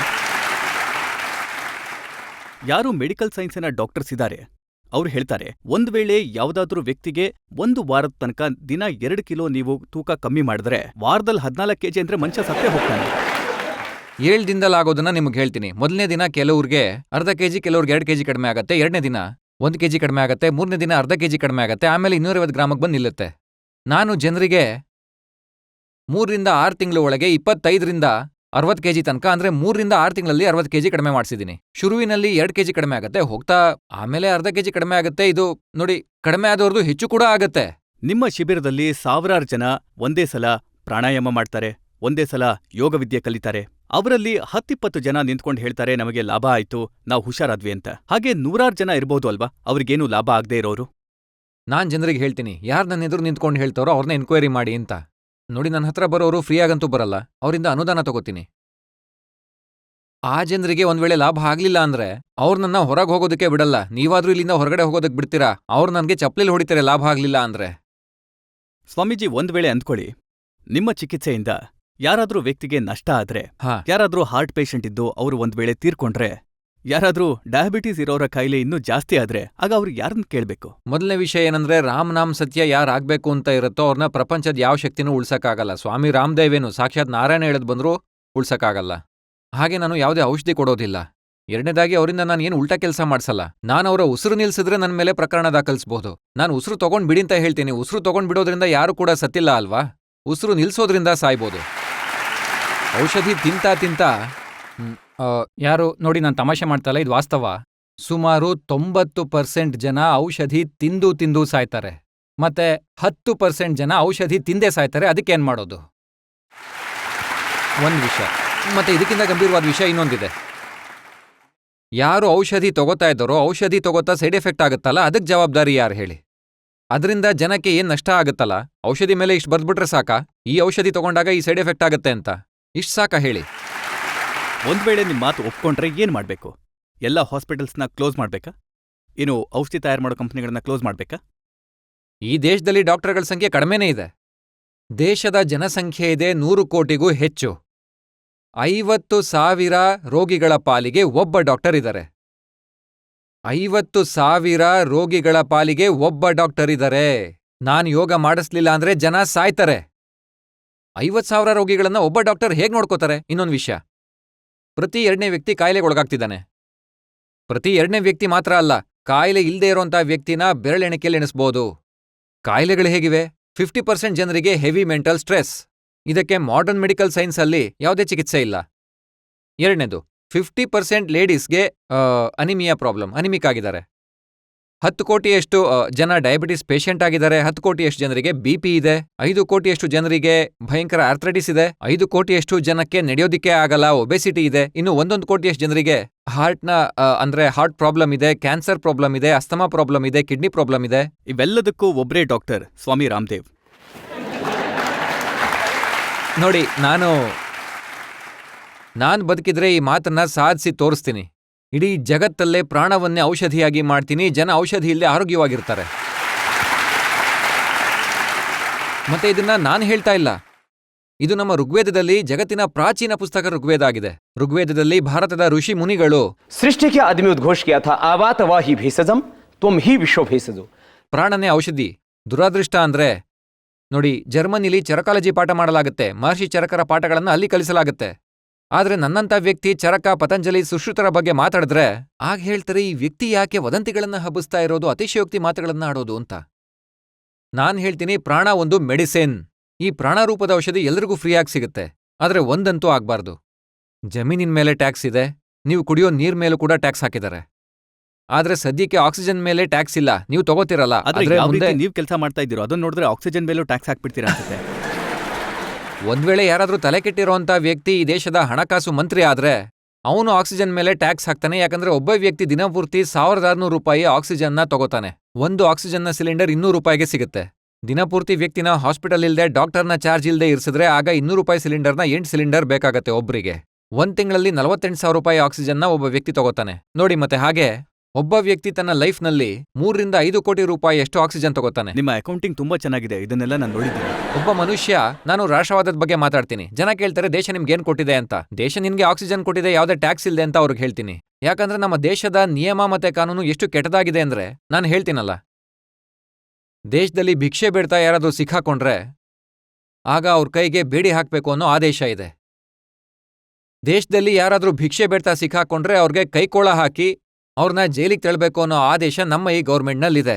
ಯಾರು ಮೆಡಿಕಲ್ ಸೈನ್ಸಿನ ಡಾಕ್ಟರ್ಸ್ ಇದ್ದಾರೆ ಅವ್ರು ಹೇಳ್ತಾರೆ, ಒಂದ್ ವೇಳೆ ಯಾವ್ದಾದ್ರೂ ವ್ಯಕ್ತಿಗೆ 1 ವಾರದ ತನಕ ದಿನ 2 ಕಿಲೋ ನೀವು ತೂಕ ಕಮ್ಮಿ ಮಾಡಿದ್ರೆ ವಾರದಲ್ಲಿ 14 ಕೆಜಿ ಅಂದ್ರೆ ಮನುಷ್ಯ ಸತ್ತೇ ಹೋಗ್ತಾನೆ. 7 ದಿನದಲ್ಲಿ ಆಗೋದನ್ನ ನಿಮ್ಗೆ ಹೇಳ್ತೀನಿ. ಮೊದಲನೇ ದಿನ ಕೆಲವ್ರಿಗೆ ಅರ್ಧ ಕೆಜಿ, ಕೆಲವ್ರಿಗೆ 2 ಕೆಜಿ ಕಡಿಮೆ ಆಗುತ್ತೆ. 2ನೇ ದಿನ 1 ಕೆಜಿ ಕಡಿಮೆ ಆಗುತ್ತೆ. 3ನೇ ದಿನ ಅರ್ಧ ಕೆಜಿ ಕಡಿಮೆ ಆಗುತ್ತೆ. ಆಮೇಲೆ 250 ಗ್ರಾಮಿಗೆ ಬಂದು ನಿಲ್ಲುತ್ತೆ. ನಾನು ಜನರಿಗೆ 3 ರಿಂದ 6 ತಿಂಗಳ ಒಳಗೆ 25ರಿಂದ 60 ಕೆಜಿ ತನಕ, ಅಂದ್ರೆ 3 ರಿಂದ 6 ತಿಂಗಳಲ್ಲಿ 60 ಕೆಜಿ ಕಡಿಮೆ ಮಾಡಿಸಿದ್ದೀನಿ. ಶುರುವಿನಲ್ಲಿ 2 ಕೆಜಿ ಕಡಿಮೆ ಆಗುತ್ತೆ, ಹೋಗ್ತಾ ಆಮೇಲೆ ಅರ್ಧ ಕೆಜಿ ಕಡಿಮೆ ಆಗುತ್ತೆ. ಇದು ನೋಡಿ, ಕಡಿಮೆ ಆದವ್ರದ್ದು ಹೆಚ್ಚು ಕೂಡ ಆಗುತ್ತೆ. ನಿಮ್ಮ ಶಿಬಿರದಲ್ಲಿ ಸಾವಿರಾರು ಜನ ಒಂದೇ ಸಲ ಪ್ರಾಣಾಯಾಮ ಮಾಡ್ತಾರೆ, ಒಂದೇ ಸಲ ಯೋಗ ವಿದ್ಯೆ ಕಲಿತಾರೆ. ಅವರಲ್ಲಿ 10-20 ಜನ ನಿಂತ್ಕೊಂಡು ಹೇಳ್ತಾರೆ, ನಮಗೆ ಲಾಭ ಆಯ್ತು, ನಾವು ಹುಷಾರಾದ್ವಿ ಅಂತ. ಹಾಗೆ 100 ಜನ ಇರ್ಬೋದು ಅಲ್ವಾ, ಅವ್ರಿಗೇನು ಲಾಭ ಆಗದೆ ಇರೋರು? ನಾನ್ ಜನರಿಗೆ ಹೇಳ್ತೀನಿ, ಯಾರು ನನ್ನ ಎದುರು ನಿಂತ್ಕೊಂಡು ಹೇಳ್ತಾರೋ ಅವ್ರನ್ನ ಎನ್ಕ್ವೈರಿ ಮಾಡಿ ಅಂತ. ನೋಡಿ, ನನ್ನ ಹತ್ರ ಬರೋರು ಫ್ರೀಯಾಗಂತೂ ಬರಲ್ಲ, ಅವರಿಂದ ಅನುದಾನ ತಗೋತೀನಿ. ಆ ಜನರಿಗೆ ಒಂದ್ ವೇಳೆ ಲಾಭ ಆಗ್ಲಿಲ್ಲ ಅಂದ್ರೆ ಅವ್ರು ನನ್ನ ಹೊರಗೆ ಹೋಗೋದಕ್ಕೆ ಬಿಡಲ್ಲ. ನೀವಾದ್ರೂ ಇಲ್ಲಿಂದ ಹೊರಗಡೆ ಹೋಗೋದಕ್ಕೆ ಬಿಡ್ತೀರಾ? ಅವ್ರು ನನ್ಗೆ ಚಪ್ಲಿಲ್ ಹೊಡಿತಾರೆ ಲಾಭ ಆಗ್ಲಿಲ್ಲ ಅಂದ್ರೆ. ಸ್ವಾಮೀಜಿ, ಒಂದ್ ವೇಳೆ ಅಂದ್ಕೊಳ್ಳಿ, ನಿಮ್ಮ ಚಿಕಿತ್ಸೆಯಿಂದ ಯಾರಾದ್ರೂ ವ್ಯಕ್ತಿಗೆ ನಷ್ಟ ಆದ್ರೆ, ಯಾರಾದ್ರೂ ಹಾರ್ಟ್ ಪೇಷಂಟ್ ಇದ್ದು ಅವರು ಒಂದ್ ವೇಳೆ ತೀರ್ಕೊಂಡ್ರೆ, ಯಾರಾದ್ರೂ ಡಯಾಬಿಟೀಸ್ ಇರೋರ ಕಾಯಿಲೆ ಇನ್ನೂ ಜಾಸ್ತಿ ಆದ್ರೆ, ಆಗ ಅವ್ರು ಯಾರನ್ನ ಕೇಳ್ಬೇಕು? ಮೊದಲನೇ ವಿಷಯ ಏನಂದ್ರೆ, ರಾಮ್ ಸತ್ಯ ಯಾರಾಗ್ಬೇಕು ಅಂತ ಇರುತ್ತೋ ಅವ್ರನ್ನ ಪ್ರಪಂಚದ ಯಾವ ಶಕ್ತಿನೂ ಉಳ್ಸಕ್ಕಾಗಲ್ಲ. ಸ್ವಾಮಿ ರಾಮದೇವೇನು ಸಾಕ್ಷಾತ್ ನಾರಾಯಣ ಹೇಳದ್ ಬಂದ್ರೂ ಉಳ್ಸಕ್ಕಾಗಲ್ಲ. ಹಾಗೆ ನಾನು ಯಾವುದೇ ಔಷಧಿ ಕೊಡೋದಿಲ್ಲ. ಎರಡನೇದಾಗಿ ಅವರಿಂದ ನಾನು ಏನು ಉಲ್ಟಾ ಕೆಲಸ ಮಾಡ್ಸಲ್ಲ. ನಾನು ಅವರ ಉಸಿರು ನಿಲ್ಸಿದ್ರೆ ನನ್ನ ಮೇಲೆ ಪ್ರಕರಣ ದಾಖಲಿಸಬಹುದು. ನಾನು ಉಸಿರು ತಗೊಂಡ್ ಬಿಡಿ ಅಂತ ಹೇಳ್ತೀನಿ. ಉಸಿರು ತಗೊಂಡ್ ಬಿಡೋದ್ರಿಂದ ಯಾರು ಕೂಡ ಸತ್ತಿಲ್ಲ ಅಲ್ವಾ? ಉಸಿರು ನಿಲ್ಸೋದ್ರಿಂದ ಸಾಯ್ಬೋದು. ಔಷಧಿ ತಿಂತ ಯಾರು ನೋಡಿ, ನಾನು ತಮಾಷೆ ಮಾಡ್ತಲ್ಲ, ಇದು ವಾಸ್ತವ. ಸುಮಾರು 90% ಜನ ಔಷಧಿ ತಿಂದು ಸಾಯ್ತಾರೆ. ಮತ್ತೆ 10% ಜನ ಔಷಧಿ ತಿಂದೇ ಸಾಯ್ತಾರೆ. ಅದಕ್ಕೇನ್ ಮಾಡೋದು? ಒಂದ್ ವಿಷಯ. ಮತ್ತೆ ಇದಕ್ಕಿಂತ ಗಂಭೀರವಾದ ವಿಷಯ ಇನ್ನೊಂದಿದೆ. ಯಾರು ಔಷಧಿ ತಗೋತಾ ಇದ್ದಾರೋ, ಔಷಧಿ ತಗೋತಾ ಸೈಡ್ ಎಫೆಕ್ಟ್ ಆಗುತ್ತಲ್ಲ, ಅದಕ್ಕೆ ಜವಾಬ್ದಾರಿ ಯಾರು ಹೇಳಿ? ಅದರಿಂದ ಜನಕ್ಕೆ ಏನ್ ನಷ್ಟ ಆಗುತ್ತಲ್ಲ, ಔಷಧಿ ಮೇಲೆ ಇಷ್ಟು ಬರ್ದ್ಬಿಟ್ರೆ ಸಾಕಾ? ಈ ಔಷಧಿ ತಗೊಂಡಾಗ ಈ ಸೈಡ್ ಎಫೆಕ್ಟ್ ಆಗುತ್ತೆ ಅಂತ ಇಷ್ಟು ಸಾಕಾ ಹೇಳಿ? ಒಂದ್ ವೇಳೆ ನಿಮ್ ಮಾತು ಒಪ್ಕೊಂಡ್ರೆ ಏನ್ ಮಾಡ್ಬೇಕು? ಎಲ್ಲ ಹಾಸ್ಪಿಟಲ್ಸ್ನ ಕ್ಲೋಸ್ ಮಾಡ್ಬೇಕಾ? ಏನು ಔಷಧಿ ತಯಾರು ಮಾಡೋ ಕಂಪ್ನಿಗಳನ್ನ ಕ್ಲೋಸ್ ಮಾಡ್ಬೇಕಾ? ಈ ದೇಶದಲ್ಲಿ ಡಾಕ್ಟರ್ಗಳ ಸಂಖ್ಯೆ ಕಡಿಮೆನೇ ಇದೆ. ದೇಶದ ಜನಸಂಖ್ಯೆ ಇದೆ 100 ಕೋಟಿಗೂ ಹೆಚ್ಚು. 50,000 ರೋಗಿಗಳ ಪಾಲಿಗೆ ಒಬ್ಬ ಡಾಕ್ಟರ್ ಇದ್ದಾರೆ. 50,000 ರೋಗಿಗಳ ಪಾಲಿಗೆ ಒಬ್ಬ ಡಾಕ್ಟರ್ ಇದ್ದಾರೆ. ನಾನ್ ಯೋಗ ಮಾಡಿಸ್ಲಿಲ್ಲ ಅಂದ್ರೆ ಜನ ಸಾಯ್ತಾರೆ. 50,000 ರೋಗಿಗಳನ್ನ ಒಬ್ಬ ಡಾಕ್ಟರ್ ಹೇಗ್ ನೋಡ್ಕೋತಾರೆ? ಇನ್ನೊಂದು ವಿಷಯ, ಪ್ರತಿ 2ನೇ ವ್ಯಕ್ತಿ ಕಾಯಿಲೆಗೊಳಗಾಗ್ತಿದ್ದಾನೆ. ಪ್ರತಿ 2ನೇ ವ್ಯಕ್ತಿ ಮಾತ್ರ ಅಲ್ಲ, ಕಾಯಿಲೆ ಇಲ್ದೇ ಇರೋಂಥ ವ್ಯಕ್ತಿನ ಬೆರಳೆಣಿಕೆಯಲ್ಲಿ ಎಣಿಸ್ಬೋದು. ಕಾಯಿಲೆಗಳು ಹೇಗಿವೆ? 50% ಜನರಿಗೆ ಹೆವಿ ಮೆಂಟಲ್ ಸ್ಟ್ರೆಸ್. ಇದಕ್ಕೆ ಮಾಡರ್ನ್ ಮೆಡಿಕಲ್ ಸೈನ್ಸ್ ಅಲ್ಲಿ ಯಾವುದೇ ಚಿಕಿತ್ಸೆ ಇಲ್ಲ. ಎರಡನೇದು, 50% ಲೇಡೀಸ್ಗೆ ಅನಿಮಿಯಾ ಪ್ರಾಬ್ಲಮ್, ಅನಿಮಿಕ್ ಆಗಿದ್ದಾರೆ. 10 ಕೋಟಿಯಷ್ಟು ಜನ ಡಯಾಬಿಟಿಸ್ ಪೇಷಂಟ್ ಆಗಿದ್ದಾರೆ. 10 ಕೋಟಿಯಷ್ಟು ಜನರಿಗೆ ಬಿಪಿ ಇದೆ. 5 ಕೋಟಿಯಷ್ಟು ಜನರಿಗೆ ಭಯಂಕರ ಆರ್ಥ್ರೈಟಿಸ್ ಇದೆ. 5 ಕೋಟಿಯಷ್ಟು ಜನಕ್ಕೆ ನಡೆಯೋದಿಕ್ಕೆ ಆಗಲ್ಲ, ಒಬೆಸಿಟಿ ಇದೆ. ಇನ್ನು 1 ಕೋಟಿಯಷ್ಟು ಜನರಿಗೆ ಅಂದ್ರೆ ಹಾರ್ಟ್ ಪ್ರಾಬ್ಲಮ್ ಇದೆ, ಕ್ಯಾನ್ಸರ್ ಪ್ರಾಬ್ಲಮ್ ಇದೆ, ಅಸ್ತಮಾ ಪ್ರಾಬ್ಲಮ್ ಇದೆ, ಕಿಡ್ನಿ ಪ್ರಾಬ್ಲಮ್ ಇದೆ. ಇವೆಲ್ಲದಕ್ಕೂ ಒಬ್ರೇ ಡಾಕ್ಟರ್, ಸ್ವಾಮಿ ರಾಮದೇವ್. ನೋಡಿ, ನಾನು ಬದುಕಿದ್ರೆ ಈ ಮಾತನ್ನ ಸಾಧಿಸಿ ತೋರಿಸ್ತೀನಿ. ಇಡೀ ಜಗತ್ತಲ್ಲೇ ಪ್ರಾಣವನ್ನೇ ಔಷಧಿಯಾಗಿ ಮಾಡ್ತೀನಿ. ಜನ ಔಷಧಿ ಇಲ್ಲದೆ ಆರೋಗ್ಯವಾಗಿರ್ತಾರೆ. ಮತ್ತೆ ಇದನ್ನ ನಾನು ಹೇಳ್ತಾ ಇಲ್ಲ, ಇದು ನಮ್ಮ ಋಗ್ವೇದದಲ್ಲಿ, ಜಗತ್ತಿನ ಪ್ರಾಚೀನ ಪುಸ್ತಕ ಋಗ್ವೇದ ಆಗಿದೆ. ಋಗ್ವೇದದಲ್ಲಿ ಭಾರತದ ಋಷಿ ಮುನಿಗಳು सृष्टि के आदि में उद्घोष किया था, आवात वाही भेषजम तुम ही विश्व भेषजो. ಪ್ರಾಣನೇ ಔಷಧಿ. ದುರಾದೃಷ್ಟ ಅಂದ್ರೆ ನೋಡಿ, ಜರ್ಮನಿಲಿ ಚರಕಾಲಜಿ ಪಾಠ ಮಾಡಲಾಗುತ್ತೆ. ಮಹರ್ಷಿ ಚರಕರ ಪಾಠಗಳನ್ನ ಅಲ್ಲಿ ಕಲಿಸಲಾಗುತ್ತೆ. ಆದ್ರೆ ನನ್ನಂತ ವ್ಯಕ್ತಿ ಚರಕ, ಪತಂಜಲಿ, ಸುಶ್ರುತರ ಬಗ್ಗೆ ಮಾತಾಡಿದ್ರೆ ಆಗ ಹೇಳ್ತಾರೆ, ಈ ವ್ಯಕ್ತಿ ಯಾಕೆ ವದಂತಿಗಳನ್ನ ಹಬ್ಬಿಸ್ತಾ ಇರೋದು, ಅತಿಶಯೋಕ್ತಿ ಮಾತುಗಳನ್ನ ಆಡೋದು ಅಂತ. ನಾನ್ ಹೇಳ್ತೀನಿ, ಪ್ರಾಣ ಒಂದು ಮೆಡಿಸಿನ್. ಈ ಪ್ರಾಣರೂಪದ ಔಷಧಿ ಎಲ್ರಿಗೂ ಫ್ರೀಯಾಗಿ ಸಿಗುತ್ತೆ. ಆದ್ರೆ ಒಂದಂತೂ ಆಗ್ಬಾರ್ದು, ಜಮೀನಿನ ಮೇಲೆ ಟ್ಯಾಕ್ಸ್ ಇದೆ, ನೀವು ಕುಡಿಯೋ ನೀರ್ ಮೇಲೂ ಕೂಡ ಟ್ಯಾಕ್ಸ್ ಹಾಕಿದ್ದಾರೆ. ಆದ್ರೆ ಸದ್ಯಕ್ಕೆ ಆಕ್ಸಿಜನ್ ಮೇಲೆ ಟ್ಯಾಕ್ಸ್ ಇಲ್ಲ, ನೀವು ತಗೋತಿರಲ್ಲ. ಆದ್ರೆ ಆದ್ರೆ ಯಾವ ಮುಂದೆ ರೀತಿ ನೀವ್ ಕೆಲಸ ಮಾಡ್ತಾ ಇದ್ದೀರೋ ಅದನ್ನ ನೋಡಿದ್ರೆ ಆಕ್ಸಿಜನ್ ಮೇಲೂ ಟ್ಯಾಕ್ಸ್ ಹಾಕ್ಬಿಡ್ತೀರಾ ಅನ್ಸುತ್ತೆ. ಒಂದ್ ವೇಳೆ ಯಾರಾದ್ರೂ ತಲೆ ಕೆಟ್ಟಿರೋಂಥ ವ್ಯಕ್ತಿ ಈ ದೇಶದ ಹಣಕಾಸು ಮಂತ್ರಿ ಆದ್ರೆ ಅವನು ಆಕ್ಸಿಜನ್ ಮೇಲೆ ಟ್ಯಾಕ್ಸ್ ಹಾಕ್ತಾನೆ. ಯಾಕಂದ್ರೆ ಒಬ್ಬ ವ್ಯಕ್ತಿ ದಿನಪೂರ್ತಿ 1600 ರೂಪಾಯಿ ಆಕ್ಸಿಜನ್ನ ತಗೋತಾನೆ. ಒಂದು ಆಕ್ಸಿಜನ್ನ ಸಿಲಿಂಡರ್ 200 ರೂಪಾಯಿಗೆ ಸಿಗುತ್ತೆ. ದಿನಪೂರ್ತಿ ವ್ಯಕ್ತಿನ ಹಾಸ್ಪಿಟಲ್ ಇಲ್ದೆ ಡಾಕ್ಟರ್ನ ಚಾರ್ಜ್ ಇಲ್ದೆ ಇರಿಸಿದ್ರೆ ಆಗ 200 ರೂಪಾಯಿ ಸಿಲಿಂಡರ್ನ 8 ಸಿಲಿಂಡರ್ ಬೇಕಾಗತ್ತೆ ಒಬ್ರಿಗೆ. ಒಂದ್ ತಿಂಗಳಲ್ಲಿ 48,000 ರೂಪಾಯಿ ಆಕ್ಸಿಜನ್ನ ಒಬ್ಬ ವ್ಯಕ್ತಿ ತಗೋತಾನೆ ನೋಡಿ. ಮತ್ತೆ ಹಾಗೆ ಒಬ್ಬ ವ್ಯಕ್ತಿ ತನ್ನ ಲೈಫ್ನಲ್ಲಿ 3 ರಿಂದ 5 ಕೋಟಿ ರೂಪಾಯಿ ಎಷ್ಟು ಆಕ್ಸಿಜನ್ ತಗೋತಾನೆ. ನಿಮ್ಮ ಅಕೌಂಟಿಂಗ್ ತುಂಬಾ ಚೆನ್ನಾಗಿದೆ, ಇದನ್ನೆಲ್ಲ ನಾನು ನೋಡಿದ್ದೀನಿ. ಒಬ್ಬ ಮನುಷ್ಯ, ನಾನು ರಾಷ್ಟ್ರವಾದದ ಬಗ್ಗೆ ಮಾತಾಡ್ತೀನಿ. ಜನ ಕೇಳ್ತಾರೆ ದೇಶ ನಿಮ್ಗೇನ್ ಕೊಟ್ಟಿದೆ ಅಂತ. ದೇಶ ನಿನ್ಗೆ ಆಕ್ಸಿಜನ್ ಕೊಟ್ಟಿದೆ, ಯಾವುದೇ ಟ್ಯಾಕ್ಸ್ ಇಲ್ದೆ ಅಂತ ಅವ್ರಿಗೆ ಹೇಳ್ತೀನಿ. ಯಾಕಂದ್ರೆ ನಮ್ಮ ದೇಶದ ನಿಯಮ ಮತ್ತೆ ಕಾನೂನು ಎಷ್ಟು ಕೆಟ್ಟದಾಗಿದೆ ಅಂದ್ರೆ ನಾನು ಹೇಳ್ತೀನಲ್ಲ, ದೇಶದಲ್ಲಿ ಭಿಕ್ಷೆ ಬೇಡ್ತಾ ಯಾರಾದ್ರೂ ಸಿಕ್ಕಾಕೊಂಡ್ರೆ ಆಗ ಅವ್ರ ಕೈಗೆ ಬೇಡಿ ಹಾಕ್ಬೇಕು ಅನ್ನೋ ಆದೇಶ ಇದೆ. ದೇಶದಲ್ಲಿ ಯಾರಾದ್ರೂ ಭಿಕ್ಷೆ ಬೇಡ್ತಾ ಸಿಕ್ಕಾಕೊಂಡ್ರೆ ಅವ್ರಿಗೆ ಕೈಕೋಳ ಹಾಕಿ ಅವ್ರನ್ನ ಜೈಲಿಗೆ ತಳ್ಬೇಕು ಅನ್ನೋ ಆದೇಶ ನಮ್ಮ ಈ ಗೌರ್ಮೆಂಟ್ನಲ್ಲಿದೆ.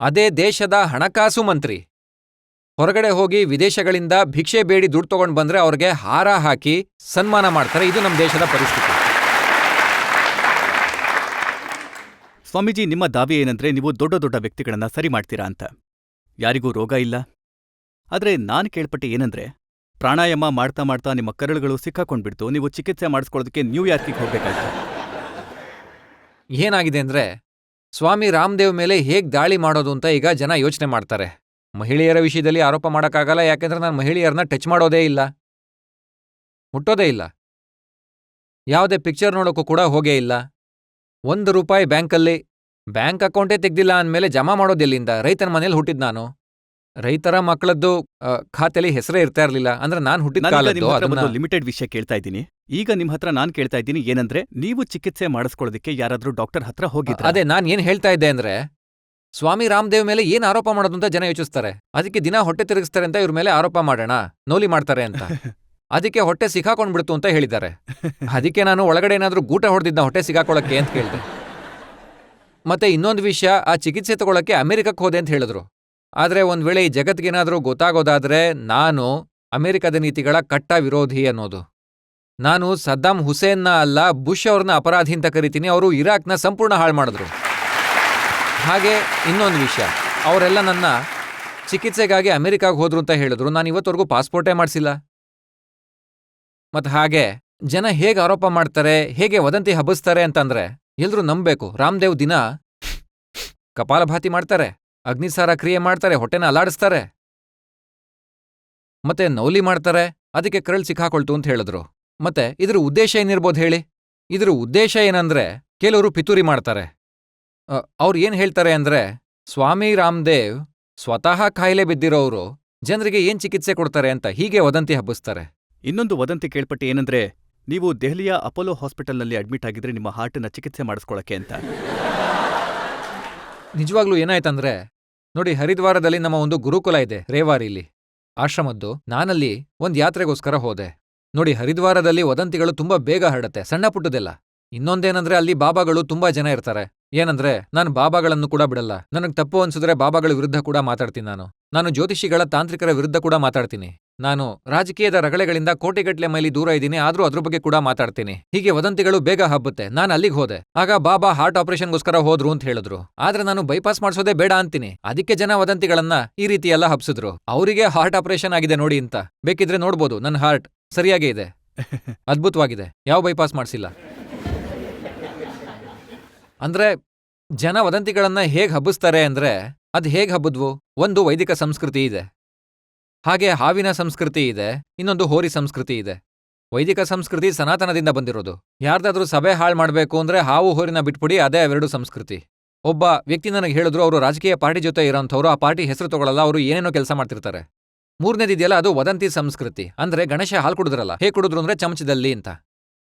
ಅದೇ ದೇಶದ ಹಣಕಾಸು ಮಂತ್ರಿ ಹೊರಗಡೆ ಹೋಗಿ ವಿದೇಶಗಳಿಂದ ಭಿಕ್ಷೆ ಬೇಡಿ ದುಡ್ಡು ತಗೊಂಡು ಬಂದ್ರೆ ಅವ್ರಿಗೆ ಹಾರ ಹಾಕಿ ಸನ್ಮಾನ ಮಾಡ್ತಾರೆ. ಇದು ನಮ್ಮ ದೇಶದ ಪರಿಸ್ಥಿತಿ. ಸ್ವಾಮೀಜಿ, ನಿಮ್ಮ ದಾವೆ ಏನಂದ್ರೆ ನೀವು ದೊಡ್ಡ ದೊಡ್ಡ ವ್ಯಕ್ತಿಗಳನ್ನ ಸರಿ ಮಾಡ್ತೀರಾ ಅಂತ. ಯಾರಿಗೂ ರೋಗ ಇಲ್ಲ. ಆದ್ರೆ ನಾನು ಕೇಳ್ಪಟ್ಟೆ ಏನಂದ್ರೆ, ಪ್ರಾಣಾಯಾಮ ಮಾಡ್ತಾ ಮಾಡ್ತಾ ನಿಮ್ಮ ಕರಳುಗಳು ಸಿಕ್ಕಾಕೊಂಡ್ಬಿಡ್ತು, ನೀವು ಚಿಕಿತ್ಸೆ ಮಾಡಿಸ್ಕೊಳ್ಳೋದಕ್ಕೆ ನ್ಯೂಯಾರ್ಕಿಗೆ ಹೋಗ್ಬೇಕಾಯ್ತು. ಏನಾಗಿದೆ ಅಂದ್ರೆ, ಸ್ವಾಮಿ ರಾಮದೇವ್ ಮೇಲೆ ಹೇಗ್ ದಾಳಿ ಮಾಡೋದು ಅಂತ ಈಗ ಜನ ಯೋಚನೆ ಮಾಡ್ತಾರೆ. ಮಹಿಳೆಯರ ವಿಷಯದಲ್ಲಿ ಆರೋಪ ಮಾಡೋಕ್ಕಾಗಲ್ಲ, ಯಾಕೆಂದ್ರೆ ನಾನು ಮಹಿಳೆಯರನ್ನ ಟಚ್ ಮಾಡೋದೇ ಇಲ್ಲ, ಮುಟ್ಟೋದೇ ಇಲ್ಲ. ಯಾವುದೇ ಪಿಕ್ಚರ್ ನೋಡೋಕ್ಕೂ ಕೂಡ ಹೋಗೇ ಇಲ್ಲ. 1 ರೂಪಾಯಿ ಬ್ಯಾಂಕ್ ಅಕೌಂಟೇ ತೆಗ್ದಿಲ್ಲ ಅಂದಮೇಲೆ ಜಮಾ ಮಾಡೋದೆಲ್ಲಿಂದ? ರೈತನ ಮನೇಲಿ ಹುಟ್ಟಿದ್ ನಾನು. ರೈತರ ಮಕ್ಕಳದ್ದು ಖಾತೆಲಿ ಹೆಸರೇ ಇರ್ತಾ ಇರ್ಲಿಲ್ಲ. ಅಂದ್ರೆ ನಾನು ಹುಟ್ಟಿದ ಕಾಲದ್ದು ಅದನ್ನ ಲಿಮಿಟೆಡ್ ವಿಷಯ ಕೇಳ್ತಾ ಇದ್ದೀನಿ. ಈಗ ನಿಮ್ ಹತ್ರ ನಾನ್ ಕೇಳ್ತಾ ಇದ್ದೀನಿ ಏನಂದ್ರೆ, ನೀವು ಚಿಕಿತ್ಸೆ ಮಾಡಿಸ್ಕೊಳ್ಳೋದಕ್ಕೆ ಯಾರಾದ್ರೂ ಡಾಕ್ಟರ್ ಹತ್ರ ಹೋಗಿದ್ರೆ? ಅದೇ ನಾನ್ ಏನ್ ಹೇಳ್ತಾ ಇದ್ದೆ ಅಂದ್ರೆ, ಸ್ವಾಮಿ ರಾಮದೇವ್ ಮೇಲೆ ಏನ್ ಆರೋಪ ಮಾಡೋದು ಅಂತ ಜನ ಯೋಚಿಸ್ತಾರೆ. ಅದಕ್ಕೆ ದಿನ ಹೊಟ್ಟೆ ತಿರುಗಿಸ್ತಾರೆ ಅಂತ ಇವ್ರ ಮೇಲೆ ಆರೋಪ ಮಾಡೋಣ, ನೋಲಿ ಮಾಡ್ತಾರೆ ಅಂತ. ಅದಕ್ಕೆ ಹೊಟ್ಟೆ ಸಿಕ್ಕಾಕೊಂಡ್ಬಿಡ್ತು ಅಂತ ಹೇಳಿದ್ದಾರೆ. ಅದಕ್ಕೆ ನಾನು ಒಳಗಡೆ ಏನಾದ್ರೂ ಗೂಟ ಹೊಡೆದಿದ್ದ ಹೊಟ್ಟೆ ಸಿಕ್ಕಾಕೊಳ್ಳಕ್ಕೆ ಅಂತ ಕೇಳಿದೆ. ಮತ್ತೆ ಇನ್ನೊಂದು ವಿಷಯ, ಆ ಚಿಕಿತ್ಸೆ ತಗೊಳಕ್ಕೆ ಅಮೆರಿಕಕ್ಕೆ ಹೋದೆ ಅಂತ ಹೇಳಿದ್ರು. ಆದ್ರೆ ಒಂದ್ ವೇಳೆ ಈ ಜಗತ್ಗೇನಾದ್ರೂ ಗೊತ್ತಾಗೋದಾದ್ರೆ ನಾನು ಅಮೆರಿಕದ ನೀತಿಗಳ ಕಟ್ಟ ವಿರೋಧಿ ಅನ್ನೋದು. ನಾನು ಸದ್ದಾಂ ಹುಸೇನ್ನ ಅಲ್ಲ, ಬುಷ್ ಅವ್ರನ್ನ ಅಪರಾಧಿ ಅಂತ ಕರಿತೀನಿ. ಅವರು ಇರಾಕ್ನ ಸಂಪೂರ್ಣ ಹಾಳು ಮಾಡಿದ್ರು. ಹಾಗೆ ಇನ್ನೊಂದು ವಿಷಯ, ಅವರೆಲ್ಲ ನನ್ನ ಚಿಕಿತ್ಸೆಗಾಗಿ ಅಮೆರಿಕಾಗೆ ಹೋದ್ರು ಅಂತ ಹೇಳಿದ್ರು. ನಾನು ಇವತ್ತವರೆಗೂ ಪಾಸ್ಪೋರ್ಟೇ ಮಾಡಿಸಿಲ್ಲ. ಮತ್ತೆ ಹಾಗೆ ಜನ ಹೇಗೆ ಆರೋಪ ಮಾಡ್ತಾರೆ, ಹೇಗೆ ವದಂತಿ ಹಬ್ಬಿಸ್ತಾರೆ ಅಂತಂದ್ರೆ ಎಲ್ರೂ ನಂಬಬೇಕು. ರಾಮದೇವ್ ದಿನ ಕಪಾಲಭಾತಿ ಮಾಡ್ತಾರೆ, ಅಗ್ನಿಸಾರ ಕ್ರಿಯೆ ಮಾಡ್ತಾರೆ, ಹೊಟ್ಟೆನ ಅಲ್ಲಾಡಿಸ್ತಾರೆ, ಮತ್ತೆ ನೌಲಿ ಮಾಡ್ತಾರೆ. ಅದಕ್ಕೆ ಕರಳು ಸಿಕ್ಕಾಕೊಳ್ತು ಅಂತ ಹೇಳಿದ್ರು. ಮತ್ತೆ ಇದ್ರ ಉದ್ದೇಶ ಏನಿರ್ಬೋದು ಹೇಳಿ? ಇದ್ರ ಉದ್ದೇಶ ಏನಂದ್ರೆ, ಕೆಲವರು ಪಿತೂರಿ ಮಾಡ್ತಾರೆ. ಅವ್ರು ಏನ್ ಹೇಳ್ತಾರೆ ಅಂದ್ರೆ, ಸ್ವಾಮಿ ರಾಮದೇವ್ ಸ್ವತಃ ಕಾಯಿಲೆ ಬಿದ್ದಿರೋರು ಜನರಿಗೆ ಏನ್ ಚಿಕಿತ್ಸೆ ಕೊಡ್ತಾರೆ ಅಂತ ಹೀಗೆ ವದಂತಿ ಹಬ್ಬಿಸ್ತಾರೆ. ಇನ್ನೊಂದು ವದಂತಿ ಕೇಳ್ಪಟ್ಟೆ ಏನಂದ್ರೆ, ನೀವು ದೆಹಲಿಯ ಅಪೋಲೋ ಹಾಸ್ಪಿಟಲ್ನಲ್ಲಿ ಅಡ್ಮಿಟ್ ಆಗಿದ್ರೆ ನಿಮ್ಮ ಹಾರ್ಟ್ನ ಚಿಕಿತ್ಸೆ ಮಾಡಿಸ್ಕೊಳ್ಳಕ್ಕೆ ಅಂತ. ನಿಜವಾಗ್ಲೂ ಏನಾಯ್ತಂದ್ರೆ ನೋಡಿ, ಹರಿದ್ವಾರದಲ್ಲಿ ನಮ್ಮ ಒಂದು ಗುರುಕುಲ ಇದೆ, ರೇವಾರಿಲಿ ಆಶ್ರಮದ್ದು. ನಾನಲ್ಲಿ ಒಂದ್ ಯಾತ್ರೆಗೋಸ್ಕರ ಹೋದೆ. ನೋಡಿ, ಹರಿದ್ವಾರದಲ್ಲಿ ವದಂತಿಗಳು ತುಂಬಾ ಬೇಗ ಹರಡತ್ತೆ, ಸಣ್ಣ ಪುಟ್ಟದೆಲ್ಲ. ಇನ್ನೊಂದೇನಂದ್ರೆ ಅಲ್ಲಿ ಬಾಬಾಗಳು ತುಂಬಾ ಜನ ಇರ್ತಾರೆ. ಏನಂದ್ರೆ ನಾನು ಬಾಬಾಗಳನ್ನು ಕೂಡ ಬಿಡಲ್ಲ. ನನಗ್ ತಪ್ಪು ಅನ್ಸಿದ್ರೆ ಬಾಬಾಗಳ ವಿರುದ್ಧ ಕೂಡ ಮಾತಾಡ್ತೀನಿ. ನಾನು ಜ್ಯೋತಿಷಿಗಳ ತಾಂತ್ರಿಕರ ವಿರುದ್ಧ ಕೂಡ ಮಾತಾಡ್ತೀನಿ. ನಾನು ರಾಜಕೀಯದ ರಗಳೆಗಳಿಂದ ಕೋಟಿಗಟ್ಲೆ ಮೈಲಿ ದೂರ ಇದ್ದೀನಿ, ಆದ್ರೂ ಅದ್ರ ಬಗ್ಗೆ ಕೂಡ ಮಾತಾಡ್ತೀನಿ. ಹೀಗೆ ವದಂತಿಗಳು ಬೇಗ ಹಬ್ಬುತ್ತೆ. ನಾನು ಅಲ್ಲಿಗೆ ಹೋದೆ. ಆಗ ಬಾಬಾ ಹಾರ್ಟ್ ಆಪರೇಷನ್ಗೋಸ್ಕರ ಹೋದ್ರು ಅಂತ ಹೇಳಿದ್ರು. ಆದ್ರೆ ನಾನು ಬೈಪಾಸ್ ಮಾಡಿಸೋದೇ ಬೇಡ ಅಂತೀನಿ. ಅದಕ್ಕೆ ಜನ ವದಂತಿಗಳನ್ನ ಈ ರೀತಿ ಎಲ್ಲ ಹಬ್ಸಿದ್ರು. ಅವರಿಗೆ ಹಾರ್ಟ್ ಆಪರೇಷನ್ ಆಗಿದೆ ನೋಡಿ ಅಂತ. ಬೇಕಿದ್ರೆ ನೋಡ್ಬೋದು, ನನ್ನ ಹಾರ್ಟ್ ಸರಿಯಾಗೇ ಇದೆ, ಅದ್ಭುತವಾಗಿದೆ, ಯಾವ ಬೈಪಾಸ್ ಮಾಡಿಸಿಲ್ಲ. ಅಂದ್ರೆ ಜನ ವದಂತಿಗಳನ್ನ ಹೇಗ್ ಹಬ್ಬಿಸ್ತಾರೆ ಅಂದ್ರೆ, ಅದ್ ಹೇಗ್ ಹಬ್ಬದ್ವು? ಒಂದು ವೈದಿಕ ಸಂಸ್ಕೃತಿ ಇದೆ, ಹಾಗೆ ಹಾವಿನ ಸಂಸ್ಕೃತಿ ಇದೆ, ಇನ್ನೊಂದು ಹೋರಿ ಸಂಸ್ಕೃತಿ ಇದೆ. ವೈದಿಕ ಸಂಸ್ಕೃತಿ ಸನಾತನದಿಂದ ಬಂದಿರೋದು. ಯಾರ್ದಾದ್ರೂ ಸಭೆ ಹಾಳು ಮಾಡ್ಬೇಕು ಅಂದ್ರೆ ಹಾವು ಹೋರಿನ ಬಿಟ್ಬಿಡಿ, ಅದೇ ಅವೆರಡು ಸಂಸ್ಕೃತಿ. ಒಬ್ಬ ವ್ಯಕ್ತಿ ನನಗೆ ಹೇಳಿದ್ರು, ಅವರು ರಾಜಕೀಯ ಪಾರ್ಟಿ ಜೊತೆ ಇರೋಂಥವ್ರು, ಆ ಪಾರ್ಟಿ ಹೆಸರು ತಗೊಳ್ಳಲ್ಲ, ಅವರು ಏನೇನೋ ಕೆಲಸ ಮಾಡ್ತಿರ್ತಾರೆ. ಮೂರನೇದಿದೆಯಲ್ಲ, ಅದು ವದಂತಿ ಸಂಸ್ಕೃತಿ. ಅಂದ್ರೆ ಗಣೇಶ ಹಾಲು ಕುಡಿದ್ರಲ್ಲ, ಹೇಗೆ ಕುಡಿದ್ರು ಅಂದ್ರೆ ಚಮಚದಲ್ಲಿ ಅಂತ.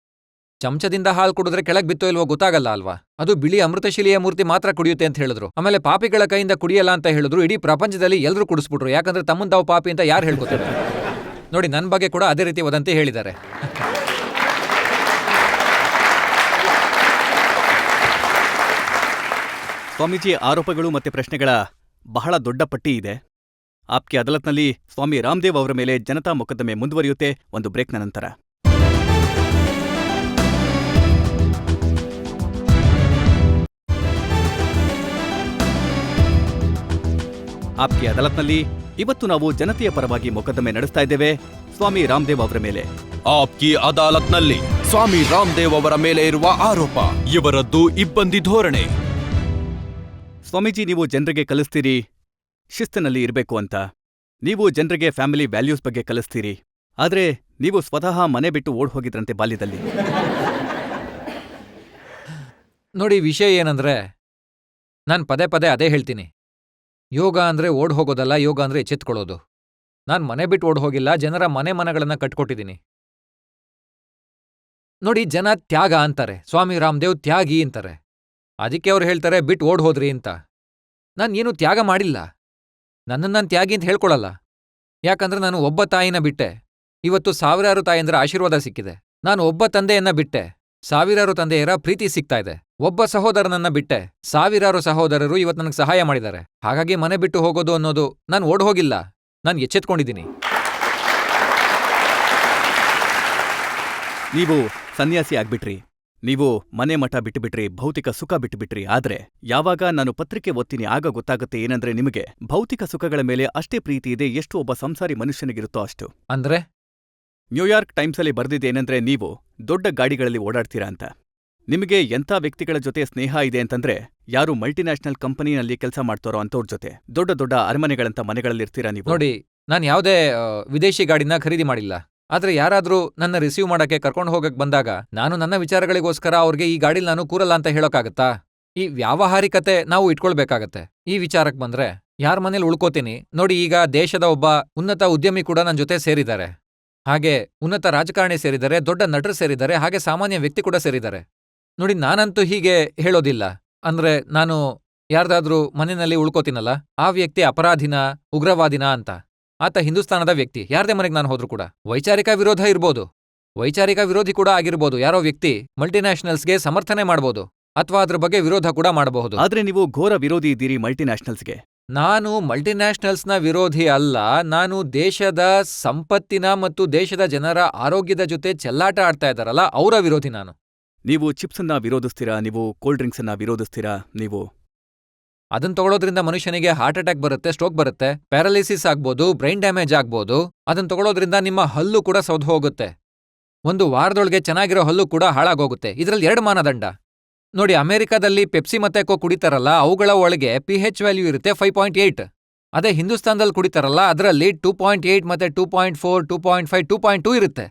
ಚಮಚದಿಂದ ಹಾಲು ಕುಡಿದ್ರೆ ಕೆಳಗ್ ಬಿತ್ತೋ ಇಲ್ವೋ ಗೊತ್ತಾಗಲ್ಲ ಅಲ್ವಾ? ಅದು ಬಿಳಿ ಅಮೃತಶಿಲೆಯ ಮೂರ್ತಿ ಮಾತ್ರ ಕುಡಿಯುತ್ತೆ ಅಂತ ಹೇಳಿದ್ರು. ಆಮೇಲೆ ಪಾಪಿಗಳ ಕೈಯಿಂದ ಕುಡಿಯಲ್ಲ ಅಂತ ಹೇಳಿದ್ರು. ಇಡೀ ಪ್ರಪಂಚದಲ್ಲಿ ಎಲ್ಲರೂ ಕುಡಿಸ್ಬಿಟ್ರು, ಯಾಕಂದ್ರೆ ತಮ್ಮನ್ ತಾವು ಪಾಪಿ ಅಂತ ಯಾರು ಹೇಳ್ಕೊತಾರೆ? ನೋಡಿ, ನನ್ನ ಬಗ್ಗೆ ಕೂಡ ಅದೇ ರೀತಿ ವದಂತಿ ಹೇಳಿದ್ದಾರೆ. ಸ್ವಾಮೀಜಿ, ಆರೋಪಗಳು ಮತ್ತೆ ಪ್ರಶ್ನೆಗಳ ಬಹಳ ದೊಡ್ಡ ಪಟ್ಟಿ ಇದೆ. ಆಪ್ಕೆ ಅದಾಲತ್ನಲ್ಲಿ ಸ್ವಾಮಿ ರಾಮದೇವ್ ಅವರ ಮೇಲೆ ಜನತಾ ಮೊಕದ್ದಮೆ ಮುಂದುವರಿಯುತ್ತೆ ಒಂದು ಬ್ರೇಕ್ನ ನಂತರ. ಆಪ್ಕಿ ಅದಾಲತ್ನಲ್ಲಿ ಇವತ್ತು ನಾವು ಜನತೆಯ ಪರವಾಗಿ ಮೊಕದ್ದಮೆ ನಡೆಸ್ತಾ ಇದ್ದೇವೆ ಸ್ವಾಮಿ ರಾಮದೇವ್ ಅವರ ಮೇಲೆ. ಆಪ್ಕಿ ಅದಾಲತ್ನಲ್ಲಿ ಸ್ವಾಮಿ ರಾಮದೇವ್ ಅವರ ಮೇಲೆ ಇರುವ ಆರೋಪ, ಇವರದ್ದು ಇಬ್ಬಂದಿ ಧೋರಣೆ. ಸ್ವಾಮೀಜಿ, ನೀವು ಜನರಿಗೆ ಕಲಿಸ್ತೀರಿ ಶಿಸ್ತಿನಲ್ಲಿ ಇರಬೇಕು ಅಂತ. ನೀವು ಜನರಿಗೆ ಫ್ಯಾಮಿಲಿ ವ್ಯಾಲ್ಯೂಸ್ ಬಗ್ಗೆ ಕಲಿಸ್ತೀರಿ. ಆದ್ರೆ ನೀವು ಸ್ವತಃ ಮನೆ ಬಿಟ್ಟು ಓಡ್ ಹೋಗಿದ್ರಂತೆ ಬಾಲ್ಯದಲ್ಲಿ. ನೋಡಿ, ವಿಷಯ ಏನಂದ್ರೆ ನಾನು ಪದೇ ಪದೇ ಅದೇ ಹೇಳ್ತೀನಿ. ಯೋಗ ಅಂದ್ರೆ ಓಡ್ ಹೋಗೋದಲ್ಲ, ಯೋಗ ಅಂದ್ರೆ ಎಚ್ಚೆತ್ಕೊಳ್ಳೋದು. ನಾನು ಮನೆ ಬಿಟ್ಟು ಓಡ್ ಹೋಗಿಲ್ಲ, ಜನರ ಮನೆಗಳನ್ನ ಕಟ್ಕೊಟ್ಟಿದ್ದೀನಿ. ನೋಡಿ, ಜನ ತ್ಯಾಗ ಅಂತಾರೆ, ಸ್ವಾಮಿ ರಾಮದೇವ್ ತ್ಯಾಗಿ ಅಂತಾರೆ. ಅದಕ್ಕೆ ಅವ್ರು ಹೇಳ್ತಾರೆ ಬಿಟ್ಟು ಓಡ್ ಹೋದ್ರಿ ಅಂತ. ನಾನು ಏನು ತ್ಯಾಗ ಮಾಡಿಲ್ಲ, ನನ್ನನ್ನು ನಾನು ತ್ಯಾಗಿ ಅಂತ ಹೇಳ್ಕೊಳಲ್ಲ. ಯಾಕಂದ್ರೆ ನಾನು ಒಬ್ಬ ತಾಯಿನ ಬಿಟ್ಟೆ, ಇವತ್ತು ಸಾವಿರಾರು ತಾಯಂದ್ರ ಆಶೀರ್ವಾದ ಸಿಕ್ಕಿದೆ. ನಾನು ಒಬ್ಬ ತಂದೆಯನ್ನ ಬಿಟ್ಟೆ, ಸಾವಿರಾರು ತಂದೆಯರ ಪ್ರೀತಿ ಸಿಗ್ತಾ ಇದೆ. ಒಬ್ಬ ಸಹೋದರನನ್ನ ಬಿಟ್ಟೆ, ಸಾವಿರಾರು ಸಹೋದರರು ಇವತ್ತು ನನಗೆ ಸಹಾಯ ಮಾಡಿದ್ದಾರೆ. ಹಾಗಾಗಿ ಮನೆ ಬಿಟ್ಟು ಹೋಗೋದು ಅನ್ನೋದು ನಾನು ಓಡ್ ಹೋಗಿಲ್ಲ, ನಾನು ಎಚ್ಚೆತ್ಕೊಂಡಿದ್ದೀನಿ. ನೀವು ಸನ್ಯಾಸಿ ಆಗ್ಬಿಟ್ರಿ, ನೀವು ಮನೆ ಮಠ ಬಿಟ್ಟುಬಿಟ್ರಿ, ಭೌತಿಕ ಸುಖ ಬಿಟ್ಟುಬಿಟ್ರಿ. ಆದ್ರೆ ಯಾವಾಗ ನಾನು ಪತ್ರಿಕೆ ಓದ್ತೀನಿ ಆಗ ಗೊತ್ತಾಗುತ್ತೆ ಏನಂದ್ರೆ ನಿಮಗೆ ಭೌತಿಕ ಸುಖಗಳ ಮೇಲೆ ಅಷ್ಟೇ ಪ್ರೀತಿ ಇದೆ ಎಷ್ಟು ಒಬ್ಬ ಸಂಸಾರಿ ಮನುಷ್ಯನಿಗಿರುತ್ತೋ ಅಷ್ಟು. ಅಂದ್ರೆ ನ್ಯೂಯಾರ್ಕ್ ಟೈಮ್ಸಲ್ಲಿ ಬರ್ದಿದ್ದೇನೆಂದ್ರೆ ನೀವು ದೊಡ್ಡ ಗಾಡಿಗಳಲ್ಲಿ ಓಡಾಡ್ತೀರಾ ಅಂತ. ನಿಮಗೆ ಎಂಥ ವ್ಯಕ್ತಿಗಳ ಜೊತೆ ಸ್ನೇಹ ಇದೆ ಅಂತಂದ್ರೆ ಯಾರು ಮಲ್ಟಿನ್ಯಾಷನಲ್ ಕಂಪನಿನಲ್ಲಿ ಕೆಲಸ ಮಾಡ್ತಾರೋ ಅಂಥವ್ರ ಜೊತೆ. ದೊಡ್ಡ ದೊಡ್ಡ ಅರಮನೆಗಳಂತ ಮನೆಗಳಲ್ಲಿರ್ತೀರಾ ನೀವು. ನೋಡಿ, ನಾನು ಯಾವುದೇ ವಿದೇಶಿ ಗಾಡಿನ ಖರೀದಿ ಮಾಡಿಲ್ಲ. ಆದ್ರೆ ಯಾರಾದ್ರೂ ನನ್ನ ರಿಸೀವ್ ಮಾಡಕ್ಕೆ ಕರ್ಕೊಂಡು ಹೋಗಕ್ ಬಂದಾಗ ನಾನು ನನ್ನ ವಿಚಾರಗಳಿಗೋಸ್ಕರ ಅವ್ರಿಗೆ ಈ ಗಾಡಿಲಿ ನಾನು ಕೂರಲ್ಲ ಅಂತ ಹೇಳೋಕ್ಕಾಗತ್ತಾ? ಈ ವ್ಯಾವಹಾರಿಕತೆ ನಾವು ಇಟ್ಕೊಳ್ಬೇಕಾಗತ್ತೆ. ಈ ವಿಚಾರಕ್ಕೆ ಬಂದ್ರೆ ಯಾರ ಮನೇಲಿ ಉಳ್ಕೋತೀನಿ ನೋಡಿ. ಈಗ ದೇಶದ ಒಬ್ಬ ಉನ್ನತ ಉದ್ಯಮಿ ಕೂಡ ನನ್ನ ಜೊತೆ ಸೇರಿದ್ದಾರೆ, ಹಾಗೆ ಉನ್ನತ ರಾಜಕಾರಣಿ ಸೇರಿದ್ದಾರೆ, ದೊಡ್ಡ ನಟರು ಸೇರಿದ್ದಾರೆ, ಹಾಗೆ ಸಾಮಾನ್ಯ ವ್ಯಕ್ತಿ ಕೂಡ ಸೇರಿದ್ದಾರೆ. ನೋಡಿ, ನಾನಂತೂ ಹೀಗೆ ಹೇಳೋದಿಲ್ಲ. ಅಂದ್ರೆ ನಾನು ಯಾರ್ದಾದ್ರೂ ಮನೆಯಲ್ಲಿ ಉಳ್ಕೋತೀನಲ್ಲ, ಆ ವ್ಯಕ್ತಿ ಅಪರಾಧಿನ, ಉಗ್ರವಾದಿನ ಅಂತ. ಆತ ಹಿಂದೂಸ್ತಾನದ ವ್ಯಕ್ತಿ, ಯಾರದೇ ಮನೆಗೆ ನಾನು ಹೋದ್ರೂ ಕೂಡ. ವೈಚಾರಿಕ ವಿರೋಧ ಇರ್ಬೋದು, ವೈಚಾರಿಕ ವಿರೋಧಿ ಕೂಡ ಆಗಿರ್ಬೋದು. ಯಾರೋ ವ್ಯಕ್ತಿ ಮಲ್ಟಿನ್ಯಾಷನಲ್ಸ್ಗೆ ಸಮರ್ಥನೆ ಮಾಡ್ಬೋದು, ಅಥವಾ ಅದ್ರ ಬಗ್ಗೆ ವಿರೋಧ ಕೂಡ ಮಾಡಬಹುದು. ಆದ್ರೆ ನೀವು ಘೋರ ವಿರೋಧಿ ಇದ್ದೀರಿ ಮಲ್ಟಿನ್ಯಾಷನಲ್ಸ್ಗೆ. ನಾನು ಮಲ್ಟಿನ್ಯಾಷನಲ್ಸ್ನ ವಿರೋಧಿ ಅಲ್ಲ, ನಾನು ದೇಶದ ಸಂಪತ್ತಿನ ಮತ್ತು ದೇಶದ ಜನರ ಆರೋಗ್ಯದ ಜೊತೆ ಚೆಲ್ಲಾಟ ಆಡ್ತಾ ಇದ್ದಾರಲ್ಲ ಅವರ ವಿರೋಧಿ ನಾನು. ನೀವು ಚಿಪ್ಸನ್ನ ವಿರೋಧಿಸ್ತೀರಾ, ನೀವು ಕೋಲ್ಡ್ ಡ್ರಿಂಕ್ಸನ್ನ ವಿರೋಧಿಸ್ತೀರಾ. ನೀವು ಅದನ್ನ ತಗೊಳ್ಳೋದ್ರಿಂದ ಮನುಷ್ಯನಿಗೆ ಹಾರ್ಟ್ ಅಟ್ಯಾಕ್ ಬರುತ್ತೆ, ಸ್ಟ್ರೋಕ್ ಬರುತ್ತೆ, ಪ್ಯಾರಾಲಿಸಿಸ್ ಆಗ್ಬೋದು, ಬ್ರೈನ್ ಡ್ಯಾಮೇಜ್ ಆಗ್ಬೋದು. ಅದನ್ನ ತಗೊಳ್ಳೋದ್ರಿಂದ ನಿಮ್ಮ ಹಲ್ಲು ಕೂಡ ಸೌದು ಹೋಗುತ್ತೆ. ಒಂದು ವಾರದೊಳಗೆ ಚೆನ್ನಾಗಿರೋ ಹಲ್ಲು ಕೂಡ ಹಾಳಾಗೋಗುತ್ತೆ. ಇದರಲ್ಲಿ 2 ಮಾನದಂಡ ನೋಡಿ. ಅಮೆರಿಕಾದಲ್ಲಿ ಪೆಪ್ಸಿ ಮತ್ತೆ ಕೋಕ್ ಕುಡಿತಾರಲ್ಲ, ಅವುಗಳ ಒಳಗೆ pH ವ್ಯಾಲ್ಯೂ ಇರುತ್ತೆ 5.8. ಅದೇ ಹಿಂದೂಸ್ತಾನದಲ್ಲಿ ಕುಡಿತಾರಲ್ಲ, ಅದರಲ್ಲಿ 2.8 ಮತ್ತೆ 2.4, 2.5, 2.2 ಇರುತ್ತೆ.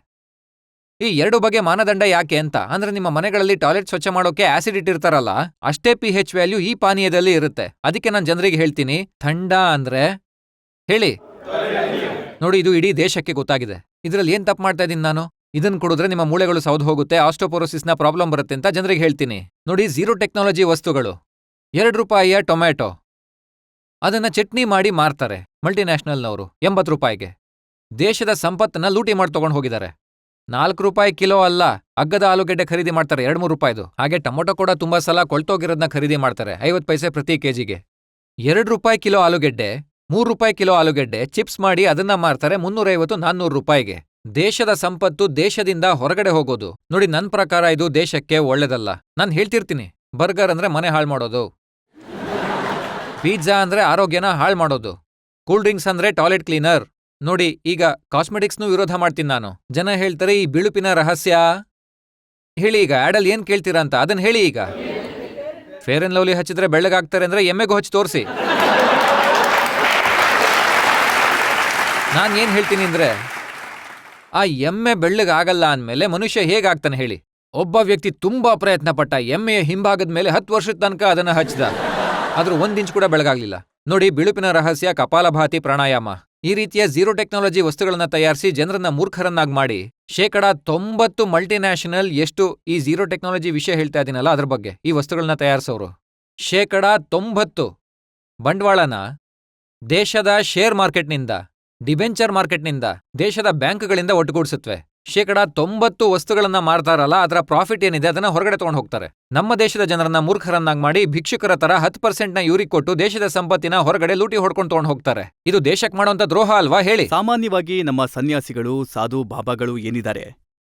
ಈ 2 ಬಗೆ ಮಾನದಂಡ ಯಾಕೆ ಅಂತ ಅಂದ್ರೆ, ನಿಮ್ಮ ಮನೆಗಳಲ್ಲಿ ಟಾಯ್ಲೆಟ್ ಸ್ವಚ್ಛ ಮಾಡೋಕೆ ಆಸಿಡ್ ಇಟ್ಟಿರ್ತಾರಲ್ಲ, ಅಷ್ಟೇ pH ವ್ಯಾಲ್ಯೂ ಈ ಪಾನೀಯದಲ್ಲಿ ಇರುತ್ತೆ. ಅದಕ್ಕೆ ನಾನು ಜನರಿಗೆ ಹೇಳ್ತೀನಿ, ಥಂಡ ಅಂದ್ರೆ ಹೇಳಿ ನೋಡಿ. ಇದು ಇಡೀ ದೇಶಕ್ಕೆ ಗೊತ್ತಾಗಿದೆ. ಇದರಲ್ಲಿ ಏನ್ ತಪ್ಪು ಮಾಡ್ತಾ ಇದ್ದೀನಿ ನಾನು? ಇದನ್ನ ಕುಡಿದ್ರೆ ನಿಮ್ಮ ಮೂಳೆಗಳು ಸೌದು ಹೋಗುತ್ತೆ, ಆಸ್ಟೋಪೊರೋಸಿಸ್ನ ಪ್ರಾಬ್ಲಮ್ ಬರುತ್ತೆ ಅಂತ ಜನರಿಗೆ ಹೇಳ್ತೀನಿ. ನೋಡಿ, ಝೀರೋ ಟೆಕ್ನಾಲಜಿ ವಸ್ತುಗಳು, 2 ರೂಪಾಯಿಯ ಟೊಮ್ಯಾಟೊ, ಅದನ್ನ ಚಟ್ನಿ ಮಾಡಿ ಮಾರ್ತಾರೆ ಮಲ್ಟಿನ್ಯಾಷನಲ್ನವರು 80 ರೂಪಾಯಿಗೆ. ದೇಶದ ಸಂಪತ್ತನ್ನ ಲೂಟಿ ಮಾಡಿ ತಗೊಂಡು ಹೋಗಿದ್ದಾರೆ. 4 ರೂಪಾಯಿ ಕಿಲೋ ಅಲ್ಲ, ಅಗ್ಗದ ಆಲೂಗೆಡ್ಡೆ ಖರೀದಿ ಮಾಡ್ತಾರೆ 2-3 ರೂಪಾಯಿದು. ಹಾಗೆ ಟೊಮೊಟೊ ಕೂಡ ತುಂಬಾ ಸಲ ಕೊಳ್ತೋಗಿರೋದನ್ನ ಖರೀದಿ ಮಾಡ್ತಾರೆ 50 ಪೈಸೆ ಪ್ರತಿ ಕೆಜಿಗೆ. 2 ರೂಪಾಯಿ ಕಿಲೋ ಆಲೂಗೆಡ್ಡೆ, 3 ರೂಪಾಯಿ ಕಿಲೋ ಆಲೂಗೆಡ್ಡೆ ಚಿಪ್ಸ್ ಮಾಡಿ ಅದನ್ನ ಮಾರ್ತಾರೆ 350-400 ರೂಪಾಯಿಗೆ. ದೇಶದ ಸಂಪತ್ತು ದೇಶದಿಂದ ಹೊರಗಡೆ ಹೋಗೋದು ನೋಡಿ, ನನ್ನ ಪ್ರಕಾರ ಇದು ದೇಶಕ್ಕೆ ಒಳ್ಳೇದಲ್ಲ. ನಾನು ಹೇಳ್ತಿರ್ತೀನಿ, ಬರ್ಗರ್ ಅಂದ್ರೆ ಮನೆ ಹಾಳು ಮಾಡೋದು, ಪಿಜ್ಜಾ ಅಂದ್ರೆ ಆರೋಗ್ಯನ ಹಾಳು ಮಾಡೋದು, ಕೂಲ್ ಡ್ರಿಂಕ್ಸ್ ಅಂದ್ರೆ ಟಾಯ್ಲೆಟ್ ಕ್ಲೀನರ್. ನೋಡಿ, ಈಗ ಕಾಸ್ಮೆಟಿಕ್ಸ್ನೂ ವಿರೋಧ ಮಾಡ್ತೀನಿ ನಾನು. ಜನ ಹೇಳ್ತಾರೆ ಈ ಬಿಳುಪಿನ ರಹಸ್ಯ ಹೇಳಿ, ಈಗ ಆಡಲ್ ಏನ್ ಕೇಳ್ತೀರಾ ಅಂತ ಅದನ್ನ ಹೇಳಿ. ಈಗ ಫೇರ್ ಅಂಡ್ ಲವ್ಲಿ ಹಚ್ಚಿದ್ರೆ ಬೆಳ್ಳಗಾಗ್ತಾರೆ ಅಂದ್ರೆ ಎಮ್ಮೆಗೂ ಹಚ್ಚಿ ತೋರಿಸಿ. ನಾನ್ ಏನ್ ಹೇಳ್ತೀನಿ ಅಂದ್ರೆ, ಆ ಎಮ್ಮೆ ಬೆಳ್ಳಗಾಗಲ್ಲ ಅಂದ್ಮೇಲೆ ಮನುಷ್ಯ ಹೇಗಾಗ್ತಾನೆ ಹೇಳಿ? ಒಬ್ಬ ವ್ಯಕ್ತಿ ತುಂಬಾ ಪ್ರಯತ್ನ ಪಟ್ಟ, ಎಮ್ಮೆಯ ಹಿಂಭಾಗದ ಮೇಲೆ 10 ವರ್ಷದ ತನಕ ಅದನ್ನ ಹಚ್ಚಿದ, ಆದ್ರೂ 1 ಇಂಚ್ ಕೂಡ ಬೆಳಗಾಗ್ಲಿಲ್ಲ. ನೋಡಿ, ಬಿಳುಪಿನ ರಹಸ್ಯ ಕಪಾಲಭಾತಿ ಪ್ರಾಣಾಯಾಮ. ಈ ರೀತಿಯ ಝೀರೋ ಟೆಕ್ನಾಲಜಿ ವಸ್ತುಗಳನ್ನ ತಯಾರಿಸಿ ಜನರನ್ನ ಮೂರ್ಖರನ್ನಾಗಿ ಮಾಡಿ 90% ಮಲ್ಟಿನ್ಯಾಷನಲ್ ಎಷ್ಟು ಈ ಝೀರೋ ಟೆಕ್ನಾಲಜಿ ವಿಷಯ ಹೇಳ್ತಾ ಇದೀನಲ್ಲ ಅದ್ರ ಬಗ್ಗೆ, ಈ ವಸ್ತುಗಳನ್ನ ತಯಾರಿಸೋರು 90% ಬಂಡವಾಳನ ದೇಶದ ಶೇರ್ ಮಾರ್ಕೆಟ್ನಿಂದ, ಡಿಬೆಂಚರ್ ಮಾರ್ಕೆಟ್ನಿಂದ, ದೇಶದ ಬ್ಯಾಂಕ್ಗಳಿಂದ ಒಟ್ಟುಗೂಡಿಸುತ್ತವೆ. 90% ವಸ್ತುಗಳನ್ನ ಮಾರ್ತಾರಲ್ಲ, ಅದರ ಪ್ರಾಫಿಟ್ ಏನಿದೆ ಅದನ್ನ ಹೊರಗಡೆ ತಗೊಂಡು ಹೋಗ್ತಾರೆ. ನಮ್ಮ ದೇಶದ ಜನರನ್ನ ಮೂರ್ಖರನ್ನಾಗಿ ಮಾಡಿ ಭಿಕ್ಷುಕರ ತರ 10%ನ ಇವ್ರಿಗೆ ಕೊಟ್ಟು ದೇಶದ ಸಂಪತ್ತಿನ ಹೊರಗಡೆ ಲೂಟಿ ಹೊಡ್ಕೊಂಡು ತಗೊಂಡು ಹೋಗ್ತಾರೆ. ಇದು ದೇಶಕ್ಕೆ ಮಾಡುವಂತ ದ್ರೋಹ ಅಲ್ವಾ ಹೇಳಿ? ಸಾಮಾನ್ಯವಾಗಿ ನಮ್ಮ ಸನ್ಯಾಸಿಗಳು, ಸಾಧು ಬಾಬಾಗಳು ಏನಿದ್ದಾರೆ,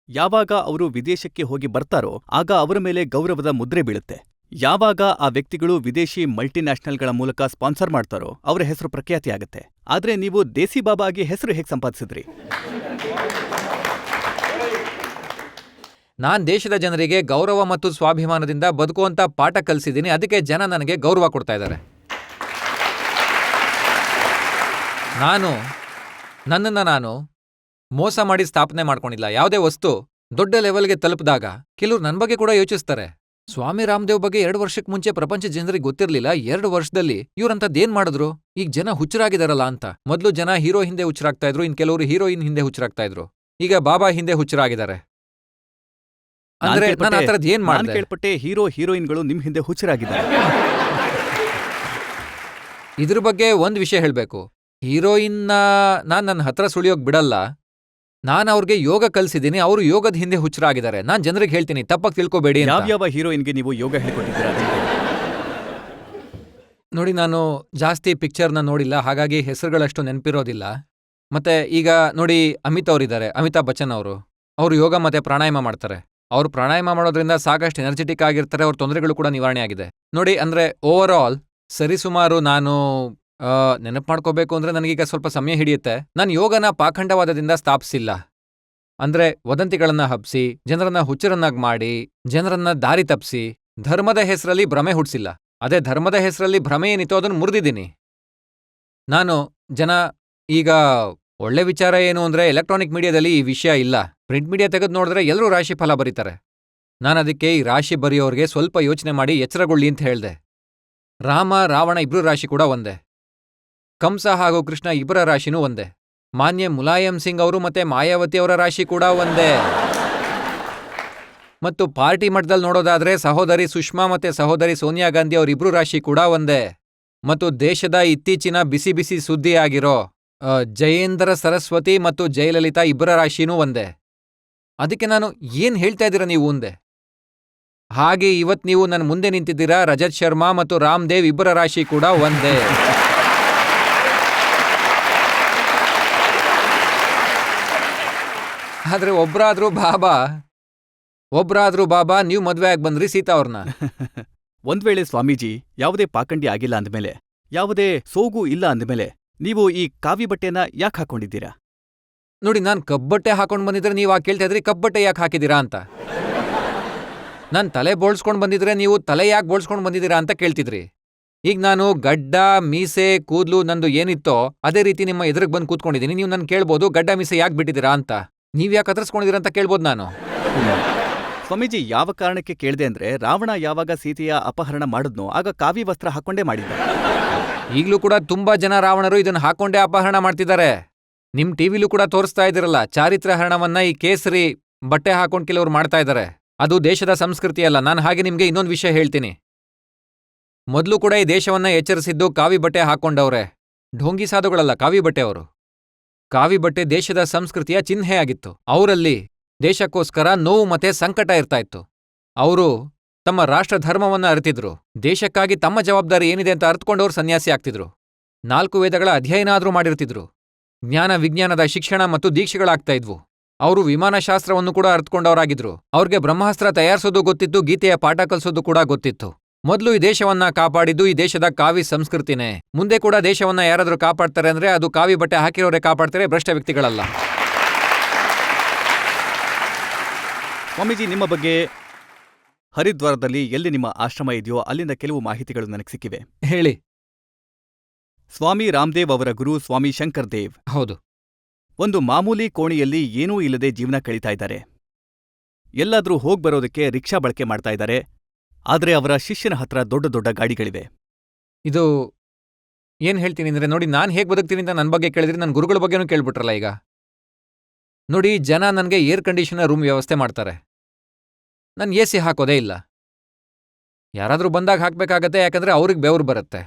ಯಾವಾಗ ಅವರು ವಿದೇಶಕ್ಕೆ ಹೋಗಿ ಬರ್ತಾರೋ ಆಗ ಅವರ ಮೇಲೆ ಗೌರವದ ಮುದ್ರೆ ಬೀಳುತ್ತೆ. ಯಾವಾಗ ಆ ವ್ಯಕ್ತಿಗಳು ವಿದೇಶಿ ಮಲ್ಟಿನ್ಯಾಷನಲ್ಗಳ ಮೂಲಕ ಸ್ಪಾನ್ಸರ್ ಮಾಡ್ತಾರೋ ಅವರ ಹೆಸರು ಪ್ರಖ್ಯಾತಿ ಆಗುತ್ತೆ. ಆದ್ರೆ ನೀವು ದೇಸಿ ಬಾಬಾ ಆಗಿ ಹೆಸರು ಹೇಗೆ ಸಂಪಾದಿಸಿದ್ರಿ? ನಾನ್ ದೇಶದ ಜನರಿಗೆ ಗೌರವ ಮತ್ತು ಸ್ವಾಭಿಮಾನದಿಂದ ಬದುಕುವಂತ ಪಾಠ ಕಲಿಸಿದ್ದೀನಿ. ಅದಕ್ಕೆ ಜನ ನನಗೆ ಗೌರವ ಕೊಡ್ತಾ ಇದ್ದಾರೆ. ನನ್ನನ್ನು ನಾನು ಮೋಸ ಮಾಡಿ ಸ್ಥಾಪನೆ ಮಾಡ್ಕೊಂಡಿಲ್ಲ. ಯಾವುದೇ ವಸ್ತು ದೊಡ್ಡ ಲೆವೆಲ್ಗೆ ತಲುಪಿದಾಗ ಕೆಲವರು ನನ್ನ ಬಗ್ಗೆ ಕೂಡ ಯೋಚಿಸ್ತಾರೆ. ಸ್ವಾಮಿ ರಾಮದೇವ್ ಬಗ್ಗೆ 2 ವರ್ಷಕ್ಕೆ ಮುಂಚೆ ಪ್ರಪಂಚ ಜನರಿಗೆ ಗೊತ್ತಿರಲಿಲ್ಲ. 2 ವರ್ಷದಲ್ಲಿ ಇವ್ರಂತದ್ದೇನ್ ಮಾಡಿದ್ರು? ಈಗ ಜನ ಹುಚ್ಚರಾಗಿದಾರಲ್ಲ ಅಂತ. ಮೊದಲು ಜನ ಹೀರೋ ಹಿಂದೆ ಹುಚ್ಚರಾಗ್ತಾ ಇದ್ರು, ಇನ್ ಕೆಲವರು ಹೀರೋಯಿನ್ ಹಿಂದೆ ಹುಚ್ಚರಾಗ್ತಾ ಇದ್ರು. ಈಗ ಬಾಬಾ ಹಿಂದೆ ಹುಚ್ಚರಾಗಿದ್ದಾರೆ. ಅಂದ್ರೆ ನಾನು ಆ ಥರದ್ದು ಏನ್ ನಾನ್ ಮಾಡಿದೆ? ಕೇಳ್ಪಟ್ಟೆ ಹೀರೋ ಹೀರೋಯಿನ್ಗಳು ನಿಮ್ ಹಿಂದೆ ಹುಚ್ಚರಾಗಿದ್ದಾರೆ. ಇದ್ರ ಬಗ್ಗೆ ಒಂದ್ ವಿಷಯ ಹೇಳ್ಬೇಕು. ಹೀರೋಯಿನ್ನ ನಾನ್ ನನ್ನ ಹತ್ರ ಸುಳಿಯೋಕ್ ಬಿಡಲ್ಲ. ನಾನು ಅವ್ರಿಗೆ ಯೋಗ ಕಲ್ಸಿದ್ದೀನಿ, ಅವರು ಯೋಗದ ಹಿಂದೆ ಹುಚ್ಚರಾಗಿದ್ದಾರೆ. ನಾನ್ ಜನರಿಗೆ ಹೇಳ್ತೀನಿ, ತಪ್ಪಾಗಿ ತಿಳ್ಕೊಬೇಡಿ ಅಂತ. ಯಾವ್ಯಾವ ಹೀರೋಯಿನ್ಗೆ ನೀವು ಯೋಗ ಹೇಳಿಕೊಟ್ಟಿದ್ದೀರಾ? ನೋಡಿ, ನಾನು ಜಾಸ್ತಿ ಪಿಕ್ಚರ್ನ ನೋಡಿಲ್ಲ, ಹಾಗಾಗಿ ಹೆಸರುಗಳಷ್ಟು ನೆನಪಿರೋದಿಲ್ಲ. ಮತ್ತೆ ಈಗ ನೋಡಿ, ಅಮಿತಾಬ್ ಬಚ್ಚನ್ ಅವರು ಯೋಗ ಮತ್ತೆ ಪ್ರಾಣಾಯಾಮ ಮಾಡ್ತಾರೆ. ಅವ್ರು ಪ್ರಾಣಾಯಾಮ ಮಾಡೋದ್ರಿಂದ ಸಾಕಷ್ಟು ಎನರ್ಜೆಟಿಕ್ ಆಗಿರ್ತಾರೆ. ಅವ್ರ ತೊಂದರೆಗಳು ಕೂಡ ನಿವಾರಣೆ ಆಗಿದೆ. ನೋಡಿ, ಅಂದ್ರೆ ಓವರ್ ಆಲ್ ಸರಿಸುಮಾರು ನಾನು ನೆನಪು ಮಾಡ್ಕೋಬೇಕು ಅಂದ್ರೆ ನನಗೀಗ ಸ್ವಲ್ಪ ಸಮಯ ಹಿಡಿಯುತ್ತೆ. ನಾನು ಯೋಗನ ಪಾಖಂಡವಾದದಿಂದ ಸ್ಥಾಪಿಸಿಲ್ಲ. ಅಂದ್ರೆ ವದಂತಿಗಳನ್ನ ಹಬ್ಸಿ, ಜನರನ್ನ ಹುಚ್ಚರನ್ನಾಗಿ ಮಾಡಿ, ಜನರನ್ನ ದಾರಿ ತಪ್ಪಿಸಿ, ಧರ್ಮದ ಹೆಸರಲ್ಲಿ ಭ್ರಮೆ ಹುಡ್ಸಿಲ್ಲ. ಅದೇ ಧರ್ಮದ ಹೆಸರಲ್ಲಿ ಭ್ರಮೆ ಏನಿತ್ತು ಅದನ್ನು ಮುರಿದಿದ್ದೀನಿ. ಈಗ ಒಳ್ಳೆ ವಿಚಾರ ಏನು ಅಂದ್ರೆ ಎಲೆಕ್ಟ್ರಾನಿಕ್ ಮೀಡಿಯಾದಲ್ಲಿ ಈ ವಿಷಯ ಇಲ್ಲ. ಪ್ರಿಂಟ್ ಮೀಡಿಯಾ ತೆಗೆದು ನೋಡಿದ್ರೆ ಎಲ್ಲರೂ ರಾಶಿ ಫಲ ಬರೀತಾರೆ. ನಾನದಕ್ಕೆ ಈ ರಾಶಿ ಬರೆಯೋರ್ಗೆ ಸ್ವಲ್ಪ ಯೋಚನೆ ಮಾಡಿ ಎಚ್ಚರಗೊಳ್ಳಿ ಅಂತ ಹೇಳ್ದೆ. ರಾಮ ರಾವಣ ಇಬ್ರು ರಾಶಿ ಕೂಡ ಒಂದೇ. ಕಂಸ ಹಾಗೂ ಕೃಷ್ಣ ಇಬ್ಬರ ರಾಶಿನೂ ಒಂದೇ. ಮಾನ್ಯ ಮುಲಾಯಂ ಸಿಂಗ್ ಅವರು ಮತ್ತೆ ಮಾಯಾವತಿ ಅವರ ರಾಶಿ ಕೂಡ ಒಂದೇ. ಮತ್ತು ಪಾರ್ಟಿ ಮಟ್ಟದಲ್ಲಿ ನೋಡೋದಾದ್ರೆ ಸಹೋದರಿ ಸುಷ್ಮಾ ಮತ್ತೆ ಸಹೋದರಿ ಸೋನಿಯಾ ಗಾಂಧಿ ಅವರಿಬ್ರು ರಾಶಿ ಕೂಡ ಒಂದೇ. ಮತ್ತು ದೇಶದ ಇತ್ತೀಚಿನ ಬಿಸಿ ಬಿಸಿ ಸುದ್ದಿ ಆಗಿರೋ ಜಯೇಂದ್ರ ಸರಸ್ವತಿ ಮತ್ತು ಜಯಲಲಿತಾ ಇಬ್ಬರ ರಾಶಿನೂ ಒಂದೇ. ಅದಕ್ಕೆ ನಾನು ಏನ್ ಹೇಳ್ತಾ ಇದ್ದೀರಾ ನೀವು ಒಂದೇ? ಹಾಗೆ ಇವತ್ ನೀವು ನನ್ನ ಮುಂದೆ ನಿಂತಿದ್ದೀರಾ, ರಜತ್ ಶರ್ಮಾ ಮತ್ತು ರಾಮದೇವ್ ಇಬ್ಬರ ರಾಶಿ ಕೂಡ ಒಂದೇ. ಆದ್ರೆ ಒಬ್ರಾದ್ರೂ ಬಾಬಾ ನೀವು ಮದ್ವೆ ಆಗಿ ಬಂದ್ರಿ ಸೀತಾ ಅವ್ರನ್ನ. ಒಂದ್ ವೇಳೆ ಸ್ವಾಮೀಜಿ ಯಾವುದೇ ಪಾಖಂಡಿ ಆಗಿಲ್ಲ ಅಂದ್ಮೇಲೆ, ಯಾವುದೇ ಸೋಗು ಇಲ್ಲ ಅಂದ್ಮೇಲೆ ನೀವು ಈ ಕಾವಿ ಬಟ್ಟೆನ ಯಾಕೆ ಹಾಕೊಂಡಿದ್ದೀರಾ? ನೋಡಿ, ನಾನ್ ಕಬ್ಬಟ್ಟೆ ಹಾಕೊಂಡ್ ಬಂದಿದ್ರೆ ನೀವು ಕೇಳ್ತಾ ಇದ್ರಿ ಕಬ್ಬಟ್ಟೆ ಯಾಕೆ ಹಾಕಿದೀರಾ ಅಂತ. ನಾನ್ ತಲೆ ಬೋಳ್ಸ್ಕೊಂಡ್ ಬಂದಿದ್ರೆ ನೀವು ತಲೆ ಯಾಕೆ ಬೋಳ್ಸ್ಕೊಂಡ್ ಬಂದಿದ್ದೀರಾ ಅಂತ ಕೇಳ್ತಿದ್ರಿ. ಈಗ ನಾನು ಗಡ್ಡ ಮೀಸೆ ಕೂದ್ಲು ನಂದು ಏನಿತ್ತೋ ಅದೇ ರೀತಿ ನಿಮ್ಮ ಎದುರಿಗೆ ಬಂದು ಕೂತ್ಕೊಂಡಿದ್ದೀನಿ. ನೀವು ನನ್ ಕೇಳ್ಬೋದು ಗಡ್ಡ ಮೀಸೆ ಯಾಕೆ ಬಿಟ್ಟಿದ್ದೀರಾ ಅಂತ. ನೀವ್ ಯಾಕೆ ಕತ್ತರಿಸ್ಕೊಂಡಿದ್ದೀರಾ ಅಂತ ಕೇಳ್ಬೋದು ನಾನು. ಸ್ವಾಮೀಜಿ, ಯಾವ ಕಾರಣಕ್ಕೆ ಕೇಳ್ದೆ ಅಂದ್ರೆ, ರಾವಣ ಯಾವಾಗ ಸೀತೆಯ ಅಪಹರಣ ಮಾಡಿದ್ನೋ ಆಗ ಕಾವಿ ವಸ್ತ್ರ ಹಾಕೊಂಡೇ ಮಾಡಿದ್ದ. ಈಗ್ಲೂ ಕೂಡ ತುಂಬಾ ಜನ ರಾವಣರು ಇದನ್ನ ಹಾಕೊಂಡೇ ಅಪಹರಣ ಮಾಡ್ತಿದ್ದಾರೆ. ನಿಮ್ ಟಿವಿಲೂ ಕೂಡ ತೋರಿಸ್ತಾ ಇದಿರಲ್ಲ, ಚಾರಿತ್ರ ಹರಣವನ್ನ ಈ ಕೇಸರಿ ಬಟ್ಟೆ ಹಾಕೊಂಡ್ ಕೆಲವ್ರು ಮಾಡ್ತಾ ಇದ್ದಾರೆ. ಅದು ದೇಶದ ಸಂಸ್ಕೃತಿ ಅಲ್ಲ. ನಾನು ಹಾಗೆ ನಿಮ್ಗೆ ಇನ್ನೊಂದು ವಿಷಯ ಹೇಳ್ತೀನಿ. ಮೊದಲು ಕೂಡ ಈ ದೇಶವನ್ನ ಎಚ್ಚರಿಸಿದ್ದು ಕಾವಿ ಬಟ್ಟೆ ಹಾಕೊಂಡವ್ರೆ, ಢೋಂಗಿ ಸಾಧುಗಳಲ್ಲ, ಕಾವಿ ಬಟ್ಟೆ ಅವರು. ಕಾವಿ ಬಟ್ಟೆ ದೇಶದ ಸಂಸ್ಕೃತಿಯ ಚಿಹ್ನೆ ಆಗಿತ್ತು. ಅವರಲ್ಲಿ ದೇಶಕ್ಕೋಸ್ಕರ ನೋವು ಮತ್ತೆ ಸಂಕಟ ಇರ್ತಾ ಇತ್ತು. ಅವರು ತಮ್ಮ ರಾಷ್ಟ್ರ ಧರ್ಮವನ್ನ ಅರಿತಿದ್ರು. ದೇಶಕ್ಕಾಗಿ ತಮ್ಮ ಜವಾಬ್ದಾರಿ ಏನಿದೆ ಅಂತ ಅರ್ಥಕೊಂಡವ್ರು ಸನ್ಯಾಸಿ ಆಗ್ತಿದ್ರು. 4 ವೇದಗಳ ಅಧ್ಯಯನ ಆದ್ರೂ ಮಾಡಿರ್ತಿದ್ರು. ಜ್ಞಾನ ವಿಜ್ಞಾನದ ಶಿಕ್ಷಣ ಮತ್ತು ದೀಕ್ಷೆಗಳಾಗ್ತಾ ಇದ್ವು. ಅವರು ವಿಮಾನಶಾಸ್ತ್ರವನ್ನು ಕೂಡ ಅರ್ಥಕೊಂಡವರಾಗಿದ್ರು. ಅವ್ರಿಗೆ ಬ್ರಹ್ಮಾಸ್ತ್ರ ತಯಾರಿಸೋದು ಗೊತ್ತಿತ್ತು, ಗೀತೆಯ ಪಾಠ ಕಲಿಸೋದು ಕೂಡ ಗೊತ್ತಿತ್ತು. ಮೊದಲು ಈ ದೇಶವನ್ನ ಕಾಪಾಡಿದ್ದು ಈ ದೇಶದ ಕಾವಿ ಸಂಸ್ಕೃತಿನೇ. ಮುಂದೆ ಕೂಡ ದೇಶವನ್ನ ಯಾರಾದ್ರೂ ಕಾಪಾಡ್ತಾರೆ ಅಂದ್ರೆ ಅದು ಕಾವಿ ಬಟ್ಟೆ ಹಾಕಿರೋರೇ ಕಾಪಾಡ್ತಾರೆ, ಭ್ರಷ್ಟ ವ್ಯಕ್ತಿಗಳಲ್ಲ. ಸ್ವಾಮೀಜಿ, ನಿಮ್ಮ ಬಗ್ಗೆ ಹರಿದ್ವಾರದಲ್ಲಿ ಎಲ್ಲಿ ನಿಮ್ಮ ಆಶ್ರಮ ಇದೆಯೋ ಅಲ್ಲಿಂದ ಕೆಲವು ಮಾಹಿತಿಗಳು ನನಗೆ ಸಿಕ್ಕಿವೆ. ಹೇಳಿ. ಸ್ವಾಮಿ ರಾಮದೇವ್ ಅವರ ಗುರು ಸ್ವಾಮಿ ಶಂಕರ್ ದೇವ್ ಹೌದು. ಒಂದು ಮಾಮೂಲಿ ಕೋಣೆಯಲ್ಲಿ ಏನೂ ಇಲ್ಲದೆ ಜೀವನ ಕಳೀತಾ ಇದ್ದಾರೆ. ಎಲ್ಲಾದ್ರೂ ಹೋಗ್ಬರೋದಕ್ಕೆ ರಿಕ್ಷಾ ಬಳಕೆ ಮಾಡ್ತಾ ಇದ್ದಾರೆ. ಆದ್ರೆ ಅವರ ಶಿಷ್ಯನ ಹತ್ರ ದೊಡ್ಡ ದೊಡ್ಡ ಗಾಡಿಗಳಿವೆ. ಇದು ಏನ್ ಹೇಳ್ತೀನಿ ಅಂದ್ರೆ, ನೋಡಿ, ನಾನ್ ಹೇಗ್ ಬದುಕ್ತೀನಿ ಅಂತ ನನ್ನ ಬಗ್ಗೆ ಕೇಳಿದ್ರಿ, ನನ್ನ ಗುರುಗಳ ಬಗ್ಗೆನೂ ಕೇಳ್ಬಿಟ್ರಲ್ಲ. ಈಗ ನೋಡಿ, ಜನ ನನಗೆ ಏರ್ ಕಂಡೀಷನರ್ ರೂಮ್ ವ್ಯವಸ್ಥೆ ಮಾಡ್ತಾರೆ. ನಾನು AC ಹಾಕೋದೇ ಇಲ್ಲ. ಯಾರಾದ್ರೂ ಬಂದಾಗ ಹಾಕ್ಬೇಕಾಗತ್ತೆ, ಯಾಕಂದ್ರೆ ಅವ್ರಿಗೆ ಬೆವರು ಬರುತ್ತೆ.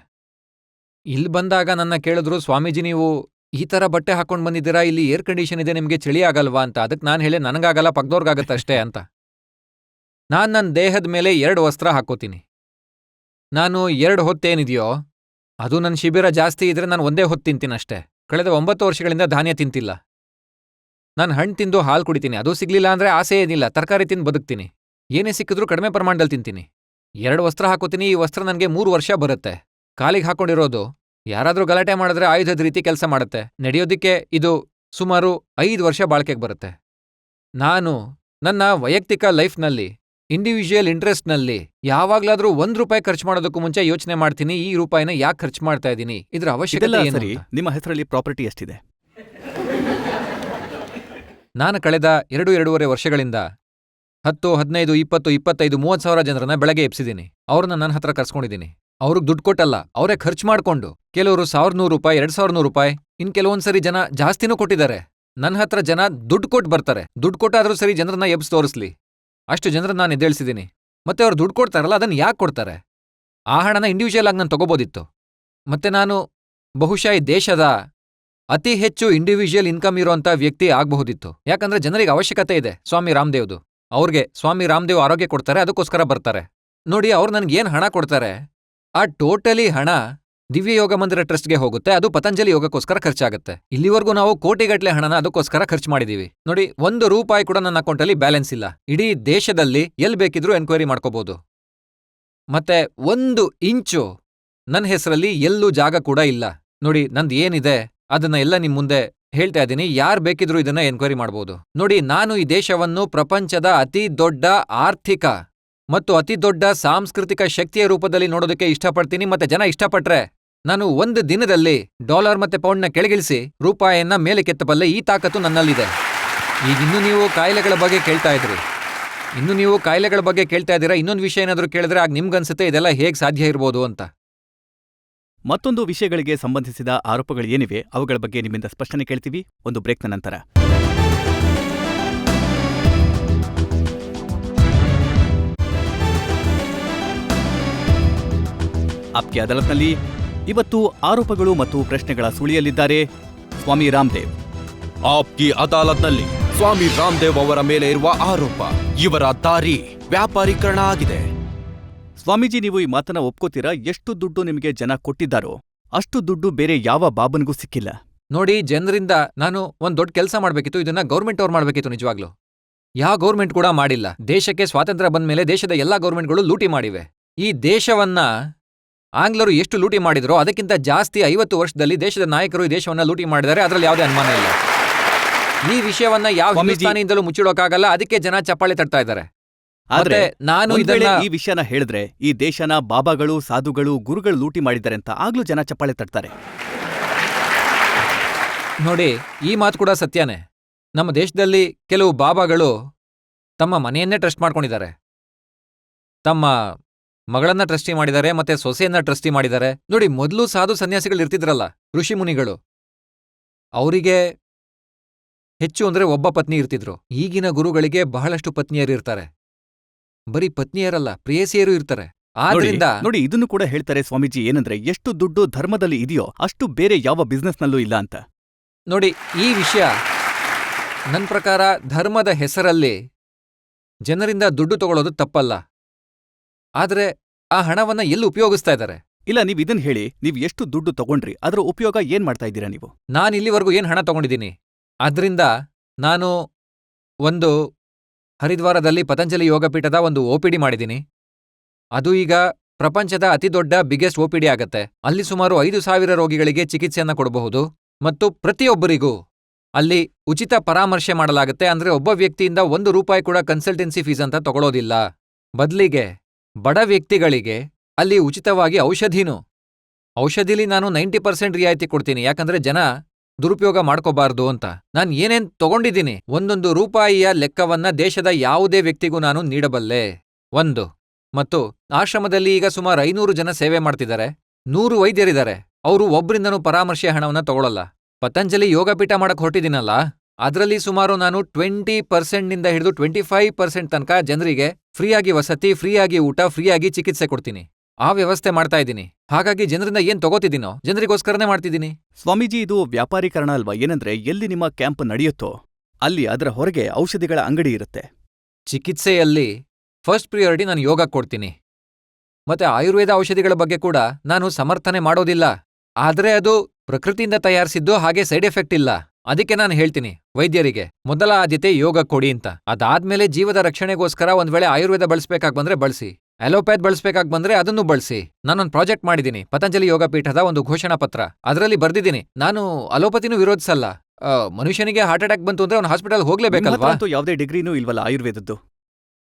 ಇಲ್ಲಿ ಬಂದಾಗ ನನ್ನ ಕೇಳಿದ್ರು, ಸ್ವಾಮೀಜಿ ನೀವು ಈ ಥರ ಬಟ್ಟೆ ಹಾಕೊಂಡು ಬಂದಿದ್ದೀರಾ, ಇಲ್ಲಿ ಏರ್ ಕಂಡೀಷನ್ ಇದೆ, ನಿಮಗೆ ಚಳಿ ಆಗಲ್ವಾ ಅಂತ. ಅದಕ್ಕೆ ನಾನು ಹೇಳಿ, ನನಗಾಗಲ್ಲ, ಪಕ್ಕದವ್ರಿಗಾಗತ್ತಷ್ಟೇ ಅಂತ. ನಾನು ನನ್ನ ದೇಹದ ಮೇಲೆ 2 ವಸ್ತ್ರ ಹಾಕೋತೀನಿ. ನಾನು 2 ಹೊತ್ತೇನಿದೆಯೋ ಅದು ನನ್ನ ಶಿಬಿರ ಜಾಸ್ತಿ ಇದ್ರೆ ನಾನು ಒಂದೇ ಹೊತ್ತು ತಿಂತೀನಷ್ಟೇ. ಕಳೆದ 9 ವರ್ಷಗಳಿಂದ ಧಾನ್ಯ ತಿಂತಿಲ್ಲ. ನಾನು ಹಣ್ಣು ತಿಂದು ಹಾಲು ಕುಡಿತೀನಿ. ಅದು ಸಿಗ್ಲಿಲ್ಲ ಅಂದ್ರೆ ಆಸೆ ಏನಿಲ್ಲ, ತರಕಾರಿ ತಿಂದು ಬದುಕ್ತೀನಿ. ಏನೇ ಸಿಕ್ಕಿದ್ರೂ ಕಡಿಮೆ ಪ್ರಮಾಣದಲ್ಲಿ ತಿಂತೀನಿ. 2 ವಸ್ತ್ರ ಹಾಕೋತೀನಿ, ಈ ವಸ್ತ್ರ ನನಗೆ 3 ವರ್ಷ ಬರುತ್ತೆ. ಕಾಲಿಗೆ ಹಾಕೊಂಡಿರೋದು ಯಾರಾದ್ರೂ ಗಲಾಟೆ ಮಾಡಿದ್ರೆ ಆಯುಧದ ರೀತಿ ಕೆಲಸ ಮಾಡುತ್ತೆ. ನಡೆಯೋದಿಕ್ಕೆ ಇದು ಸುಮಾರು 5 ವರ್ಷ ಬಾಳ್ಕೆಗೆ ಬರುತ್ತೆ. ನಾನು ನನ್ನ ವೈಯಕ್ತಿಕ ಲೈಫ್ನಲ್ಲಿ ಇಂಡಿವಿಜುವಲ್ ಇಂಟ್ರೆಸ್ಟ್ನಲ್ಲಿ ಯಾವಾಗ್ಲಾದ್ರೂ ₹1 ಖರ್ಚು ಮಾಡೋದಕ್ಕೂ ಮುಂಚೆ ಯೋಚನೆ ಮಾಡ್ತೀನಿ, ಈ ರೂಪಾಯಿನ ಯಾಕೆ ಖರ್ಚು ಮಾಡ್ತಾ ಇದ್ದೀನಿ, ಇದ್ರ ಅವಶ್ಯಕತೆ ಇದೆಲ್ಲ ಏನು ಸರಿ, ಅಂತ. ನಿಮ್ಮ ಹೆಸರಲ್ಲಿ ಪ್ರಾಪರ್ಟಿ ಎಷ್ಟಿದೆ? ನಾನು ಕಳೆದ 2-2.5 ವರ್ಷಗಳಿಂದ 10, 15, 20, 25, 30 ಸಾವಿರ ಜನರನ್ನ ಬೆಳಗ್ಗೆ ಎಬ್ಸಿದ್ದೀನಿ. ಅವ್ರನ್ನ ನನ್ನ ಹತ್ರ ಕರ್ಸ್ಕೊಂಡಿದ್ದೀನಿ. ಅವ್ರಿಗೆ ದುಡ್ಡು ಕೊಟ್ಟಲ್ಲ, ಅವರೇ ಖರ್ಚು ಮಾಡ್ಕೊಂಡು. ಕೆಲವರು ₹1,100, ₹2,100, ಇನ್ ಕೆಲವೊಂದ್ಸರಿ ಜನ ಜಾಸ್ತಿನೂ ಕೊಟ್ಟಿದ್ದಾರೆ. ನನ್ನ ಹತ್ರ ಜನ ದುಡ್ಡು ಕೊಟ್ಟು ಬರ್ತಾರೆ. ದುಡ್ಡು ಕೊಟ್ಟಾದ್ರೂ ಸರಿ ಜನರನ್ನ ಎಬ್ಸ್ ತೋರಿಸ್ಲಿ, ಅಷ್ಟು ಜನರನ್ನ ನಾನು ಎದ್ದೇಳಿಸಿದ್ದೀನಿ. ಮತ್ತೆ ಅವ್ರು ದುಡ್ಡು ಕೊಡ್ತಾರಲ್ಲ, ಅದನ್ನ ಯಾಕೆ ಕೊಡ್ತಾರೆ? ಆ ಹಣನ ಇಂಡಿವಿಜುವಲ್ ಆಗಿ ನಾನು ತಗೋಬೋದಿತ್ತು. ಮತ್ತೆ ನಾನು ಬಹುಶಃ ಈ ದೇಶದ ಅತಿ ಹೆಚ್ಚು ಇಂಡಿವಿಜುವಲ್ ಇನ್ಕಮ್ ಇರೋಂಥ ವ್ಯಕ್ತಿ ಆಗಬಹುದಿತ್ತು. ಯಾಕಂದ್ರೆ ಜನರಿಗೆ ಅವಶ್ಯಕತೆ ಇದೆ ಸ್ವಾಮಿ ರಾಮದೇವ್ದು. ಅವ್ರಿಗೆ ಸ್ವಾಮಿ ರಾಮದೇವ್ ಆರೋಗ್ಯ ಕೊಡ್ತಾರೆ, ಅದಕ್ಕೋಸ್ಕರ ಬರ್ತಾರೆ. ನೋಡಿ, ಅವ್ರು ನನ್ಗೇನ್ ಹಣ ಕೊಡ್ತಾರೆ, ಆ ಟೋಟಲಿ ಹಣ ದಿವ್ಯ ಯೋಗ ಮಂದಿರ ಟ್ರಸ್ಟ್ಗೆ ಹೋಗುತ್ತೆ. ಅದು ಪತಂಜಲಿ ಯೋಗಕ್ಕೋಸ್ಕರ ಖರ್ಚಾಗುತ್ತೆ. ಇಲ್ಲಿವರೆಗೂ ನಾವು ಕೋಟಿಗಟ್ಟಲೆ ಹಣನ ಅದಕ್ಕೋಸ್ಕರ ಖರ್ಚು ಮಾಡಿದೀವಿ. ನೋಡಿ, ₹1 ಕೂಡ ನನ್ನ ಅಕೌಂಟಲ್ಲಿ ಬ್ಯಾಲೆನ್ಸ್ ಇಲ್ಲ. ಇಡೀ ದೇಶದಲ್ಲಿ ಎಲ್ಲಿ ಬೇಕಿದ್ರೂ ಎನ್ಕ್ವೈರಿ ಮಾಡ್ಕೋಬಹುದು. ಮತ್ತೆ 1 ಇಂಚು ನನ್ನ ಹೆಸರಲ್ಲಿ ಎಲ್ಲೂ ಜಾಗ ಕೂಡ ಇಲ್ಲ. ನೋಡಿ, ನಂದು ಏನಿದೆ ಅದನ್ನ ಎಲ್ಲ ನಿಮ್ ಮುಂದೆ ಹೇಳ್ತಾ ಇದ್ದೀನಿ. ಯಾರು ಬೇಕಿದ್ರೂ ಇದನ್ನ ಎನ್ಕ್ವೈರಿ ಮಾಡಬಹುದು. ನೋಡಿ, ನಾನು ಈ ದೇಶವನ್ನು ಪ್ರಪಂಚದ ಅತಿ ದೊಡ್ಡ ಆರ್ಥಿಕ ಮತ್ತು ಅತಿ ದೊಡ್ಡ ಸಾಂಸ್ಕೃತಿಕ ಶಕ್ತಿಯ ರೂಪದಲ್ಲಿ ನೋಡೋದಕ್ಕೆ ಇಷ್ಟಪಡ್ತೀನಿ. ಮತ್ತೆ ಜನ ಇಷ್ಟಪಟ್ರೆ ನಾನು 1 ದಿನದಲ್ಲಿ ಡಾಲರ್ ಮತ್ತೆ ಪೌಂಡ್ನ ಕೆಳಗಿಳಿಸಿ ರೂಪಾಯಿಯನ್ನ ಮೇಲೆ ಕೆತ್ತಬಲ್ಲೆ. ಈ ತಾಕತ್ತು ನನ್ನಲ್ಲಿದೆ. ಈಗ ನೀವು ಕಾಯಿಲೆಗಳ ಬಗ್ಗೆ ಕೇಳ್ತಾ ಇದ್ದೀರಾ. ಇನ್ನೊಂದು ವಿಷಯ ಏನಾದರೂ ಕೇಳಿದ್ರೆ ಆಗ ನಿಮ್ಗನ್ಸುತ್ತೆ ಇದೆಲ್ಲ ಹೇಗೆ ಸಾಧ್ಯ ಇರ್ಬೋದು ಅಂತ. ಮತ್ತೊಂದು ವಿಷಯಗಳಿಗೆ ಸಂಬಂಧಿಸಿದ ಆರೋಪಗಳು ಏನಿವೆ ಅವುಗಳ ಬಗ್ಗೆ ನಿಮ್ಮಿಂದ ಸ್ಪಷ್ಟನೆ ಕೇಳ್ತೀವಿ ಒಂದು ಬ್ರೇಕ್ನ ನಂತರ. ಆಪ್ಕೆ ಅದಾಲತ್ನಲ್ಲಿ ಇವತ್ತು ಆರೋಪಗಳು ಮತ್ತು ಪ್ರಶ್ನೆಗಳ ಸುಳಿಯಲ್ಲಿದ್ದಾರೆ ಸ್ವಾಮಿ ರಾಮದೇವ್. ಆಪ್ಕಿ ಅದಾಲತ್ನಲ್ಲಿ ಸ್ವಾಮಿ ರಾಮದೇವ್ ಅವರ ಮೇಲೆ ಇರುವ ಆರೋಪ, ಇವರ ದಾರಿ ವ್ಯಾಪಾರೀಕರಣ ಆಗಿದೆ. ಸ್ವಾಮೀಜಿ, ನೀವು ಈ ಮಾತನ್ನ ಒಪ್ಕೋತೀರಾ? ಎಷ್ಟು ದುಡ್ಡು ನಿಮಗೆ ಜನ ಕೊಟ್ಟಿದ್ದಾರೋ ಅಷ್ಟು ದುಡ್ಡು ಬೇರೆ ಯಾವ ಬಾಬನಿಗೂ ಸಿಕ್ಕಿಲ್ಲ. ನೋಡಿ, ಜನರಿಂದ ನಾನು ಒಂದ್ ದೊಡ್ಡ ಕೆಲಸ ಮಾಡ್ಬೇಕಿತ್ತು. ಇದನ್ನ ಗೌರ್ಮೆಂಟ್ ಅವ್ರು ಮಾಡ್ಬೇಕಿತ್ತು. ನಿಜವಾಗ್ಲು ಯಾವ ಗೌರ್ಮೆಂಟ್ ಕೂಡ ಮಾಡಿಲ್ಲ. ದೇಶಕ್ಕೆ ಸ್ವಾತಂತ್ರ್ಯ ಬಂದ ಮೇಲೆ ದೇಶದ ಎಲ್ಲಾ ಗೌರ್ಮೆಂಟ್ಗಳು ಲೂಟಿ ಮಾಡಿವೆ. ಈ ದೇಶವನ್ನ ಆಂಗ್ಲರು ಎಷ್ಟು ಲೂಟಿ ಮಾಡಿದ್ರೋ ಅದಕ್ಕಿಂತ ಜಾಸ್ತಿ 50 ವರ್ಷದಲ್ಲಿ ದೇಶದ ನಾಯಕರು ಈ ದೇಶವನ್ನ ಲೂಟಿ ಮಾಡಿದ್ದಾರೆ. ಅದರಲ್ಲಿ ಯಾವುದೇ ಅನುಮಾನ ಇಲ್ಲ. ಈ ವಿಷಯವನ್ನ ಯಾವ ಹಿಂದೂಸ್ತಾನಿಯಿಂದಲೂ ಮುಚ್ಚಿಡೋಕ್ಕಾಗಲ್ಲ. ಅದಕ್ಕೆ ಜನ ಚಪ್ಪಾಳೆ ತಟ್ತಾ ಇದ್ದಾರೆ. ಆದ್ರೆ ನಾನು ಒಂದ್ ವೇಳೆ ಈ ವಿಷಯನ ಹೇಳಿದ್ರೆ ಈ ದೇಶನ ಬಾಬಾಗಳು, ಸಾಧುಗಳು, ಗುರುಗಳು ಲೂಟಿ ಮಾಡಿದ್ದಾರೆ ಅಂತ ಆಗ್ಲೂ ಜನ ಚಪ್ಪಾಳೆ ತಟ್ತಾರೆ. ನೋಡಿ, ಈ ಮಾತು ಕೂಡ ಸತ್ಯನೇ. ನಮ್ಮ ದೇಶದಲ್ಲಿ ಕೆಲವು ಬಾಬಾಗಳು ತಮ್ಮ ಮನೆಯನ್ನೇ ಟ್ರಸ್ಟ್ ಮಾಡ್ಕೊಂಡಿದ್ದಾರೆ. ತಮ್ಮ ಮಗಳನ್ನ ಟ್ರಸ್ಟಿ ಮಾಡಿದ್ದಾರೆ, ಮತ್ತೆ ಸೊಸೆಯನ್ನ ಟ್ರಸ್ಟಿ ಮಾಡಿದ್ದಾರೆ. ನೋಡಿ, ಮೊದಲು ಸಾಧು ಸನ್ಯಾಸಿಗಳು ಇರ್ತಿದ್ರಲ್ಲ, ಋಷಿ ಮುನಿಗಳು, ಅವರಿಗೆ ಹೆಚ್ಚು ಅಂದ್ರೆ ಒಬ್ಬ ಪತ್ನಿ ಇರ್ತಿದ್ರು. ಈಗಿನ ಗುರುಗಳಿಗೆ ಬಹಳಷ್ಟು ಪತ್ನಿಯರಿರ್ತಾರೆ. ಬರೀ ಪತ್ನಿಯರಲ್ಲ, ಪ್ರೇಯಸಿಯರು ಇರ್ತಾರೆ. ಆದ್ರಿಂದ ನೋಡಿ, ಇದನ್ನು ಕೂಡ ಹೇಳ್ತಾರೆ ಸ್ವಾಮೀಜಿ, ಏನಂದ್ರೆ ಎಷ್ಟು ದುಡ್ಡು ಧರ್ಮದಲ್ಲಿ ಇದೆಯೋ ಅಷ್ಟು ಬೇರೆ ಯಾವ ಬಿಸ್ನೆಸ್ನಲ್ಲೂ ಇಲ್ಲ ಅಂತ. ನೋಡಿ, ಈ ವಿಷಯ ನನ್ನ ಪ್ರಕಾರ ಧರ್ಮದ ಹೆಸರಲ್ಲಿ ಜನರಿಂದ ದುಡ್ಡು ತಗೊಳ್ಳೋದು ತಪ್ಪಲ್ಲ. ಆದ್ರೆ ಆ ಹಣವನ್ನ ಎಲ್ಲಿ ಉಪಯೋಗಿಸ್ತಾ ಇದ್ದಾರೆ? ಇಲ್ಲ, ನೀವ್ ಇದನ್ ಹೇಳಿ, ನೀವ್ ಎಷ್ಟು ದುಡ್ಡು ತಗೊಂಡ್ರಿ, ಅದರ ಉಪಯೋಗ ಏನ್ ಮಾಡ್ತಾ ಇದ್ದೀರಾ ನೀವು? ನಾನು ಇಲ್ಲಿವರೆಗೂ ಏನ್ ಹಣ ತಗೊಂಡಿದ್ದೀನಿ, ಅದ್ರಿಂದ ನಾನು ಒಂದು ಹರಿದ್ವಾರದಲ್ಲಿ ಪತಂಜಲಿ ಯೋಗಪೀಠದ ಒಂದು OPD ಮಾಡಿದ್ದೀನಿ. ಅದು ಈಗ ಪ್ರಪಂಚದ ಅತಿದೊಡ್ಡ ಬಿಗ್ಗೆಸ್ಟ್ OPD ಆಗತ್ತೆ. ಅಲ್ಲಿ ಸುಮಾರು 5,000 ರೋಗಿಗಳಿಗೆ ಚಿಕಿತ್ಸೆಯನ್ನ ಕೊಡಬಹುದು ಮತ್ತು ಪ್ರತಿಯೊಬ್ಬರಿಗೂ ಅಲ್ಲಿ ಉಚಿತ ಪರಾಮರ್ಶೆ ಮಾಡಲಾಗುತ್ತೆ. ಅಂದ್ರೆ ಒಬ್ಬ ವ್ಯಕ್ತಿಯಿಂದ ₹1 ಕೂಡ ಕನ್ಸಲ್ಟೆನ್ಸಿ ಫೀಸ್ ಅಂತ ತಗೊಳ್ಳೋದಿಲ್ಲ. ಬದಲಿಗೆ ಬಡ ವ್ಯಕ್ತಿಗಳಿಗೆ ಅಲ್ಲಿ ಉಚಿತವಾಗಿ ಔಷಧಿಲಿ ನಾನು 90% ರಿಯಾಯಿತಿ ಕೊಡ್ತೀನಿ. ಯಾಕಂದ್ರೆ ಜನ ದುರುಪಯೋಗ ಮಾಡ್ಕೋಬಾರ್ದು ಅಂತ. ನಾನು ಏನೇನ್ ತಗೊಂಡಿದ್ದೀನಿ, ₹1 ಲೆಕ್ಕವನ್ನ ದೇಶದ ಯಾವುದೇ ವ್ಯಕ್ತಿಗೂ ನಾನು ನೀಡಬಲ್ಲೆ. ಮತ್ತು ಆಶ್ರಮದಲ್ಲಿ ಈಗ ಸುಮಾರು 500 ಜನ ಸೇವೆ ಮಾಡ್ತಿದ್ದಾರೆ. 100 ವೈದ್ಯರಿದ್ದಾರೆ. ಅವರು ಒಬ್ರಿಂದನೂ ಪರಾಮರ್ಶೆ ಹಣವನ್ನ ತಗೊಳ್ಳಲ್ಲ. ಪತಂಜಲಿ ಯೋಗಪೀಠ ಮಾಡಕ್ ಹೊರಟಿದ್ದೀನಲ್ಲ, ಅದರಲ್ಲಿ ಸುಮಾರು ನಾನು 20% ಹಿಡಿದು 25% ತನಕ ಜನರಿಗೆ ಫ್ರೀಯಾಗಿ ವಸತಿ, ಫ್ರೀಯಾಗಿ ಊಟ, ಫ್ರೀಯಾಗಿ ಚಿಕಿತ್ಸೆ ಕೊಡ್ತೀನಿ. ಆ ವ್ಯವಸ್ಥೆ ಮಾಡ್ತಾ ಇದ್ದೀನಿ. ಹಾಗಾಗಿ ಜನರಿಂದ ಏನ್ ತಗೋತಿದ್ದೀನೋ ಜನರಿಗೋಸ್ಕರನೇ ಮಾಡ್ತಿದ್ದೀನಿ. ಸ್ವಾಮೀಜಿ, ಇದು ವ್ಯಾಪಾರೀಕರಣ ಅಲ್ವಾ? ಏನಂದ್ರೆ ಎಲ್ಲಿ ನಿಮ್ಮ ಕ್ಯಾಂಪ್ ನಡೆಯುತ್ತೋ ಅಲ್ಲಿ ಅದರ ಹೊರಗೆ ಔಷಧಿಗಳ ಅಂಗಡಿ ಇರುತ್ತೆ. ಚಿಕಿತ್ಸೆಯಲ್ಲಿ ಫಸ್ಟ್ ಪ್ರಿಯಾರಿಟಿ ನಾನು ಯೋಗ ಕೊಡ್ತೀನಿ. ಮತ್ತೆ ಆಯುರ್ವೇದ ಔಷಧಿಗಳ ಬಗ್ಗೆ ಕೂಡ ನಾನು ಸಮರ್ಥನೆ ಮಾಡೋದಿಲ್ಲ. ಆದ್ರೆ ಅದು ಪ್ರಕೃತಿಯಿಂದ ತಯಾರಿಸಿದ್ದು, ಹಾಗೆ ಸೈಡ್ ಎಫೆಕ್ಟ್ ಇಲ್ಲ. ಅದಕ್ಕೆ ನಾನು ಹೇಳ್ತೀನಿ ವೈದ್ಯರಿಗೆ ಮೊದಲ ಆದ್ಯತೆ ಯೋಗ ಕೊಡಿ ಅಂತ. ಅದಾದ್ಮೇಲೆ ಜೀವದ ರಕ್ಷಣೆಗೋಸ್ಕರ ಒಂದ್ ವೇಳೆ ಆಯುರ್ವೇದ ಬಳಸ್ಬೇಕಾಗ್ ಬಂದ್ರೆ ಬಳಸಿ. ಅಲೋಪ್ಯಾಥ್ ಬಳಸ್ಬೇಕಾಗಿ ಬಂದ್ರೆ ಅದನ್ನು ಬಳಸಿ. ನಾನೊಂದು ಪ್ರಾಜೆಕ್ಟ್ ಮಾಡಿದ್ದೀನಿ, ಪತಂಜಲಿ ಯೋಗ ಪೀಠದ ಒಂದು ಘೋಷಣಾ ಪತ್ರ. ಅದರಲ್ಲಿ ಬರ್ದಿದ್ದೀನಿ, ನಾನು ಅಲೋಪತಿನೂ ವಿರೋಧಿಸಲ್ಲ. ಮನುಷ್ಯನಿಗೆ ಹಾರ್ಟ್ ಅಟ್ಯಾಕ್ ಬಂತು ಅಂದ್ರೆ ಅವ್ನು ಹಾಸ್ಪಿಟಲ್ ನಿಮ್ಮ ಹತ್ರ ಹೋಗ್ಲೇಬೇಕಲ್ವಾ? ಅಂತೂ ಯಾವುದೇ ಡಿಗ್ರಿನೂ ಇಲ್ವಲ್ಲ ಆಯುರ್ವೇದದ್ದು.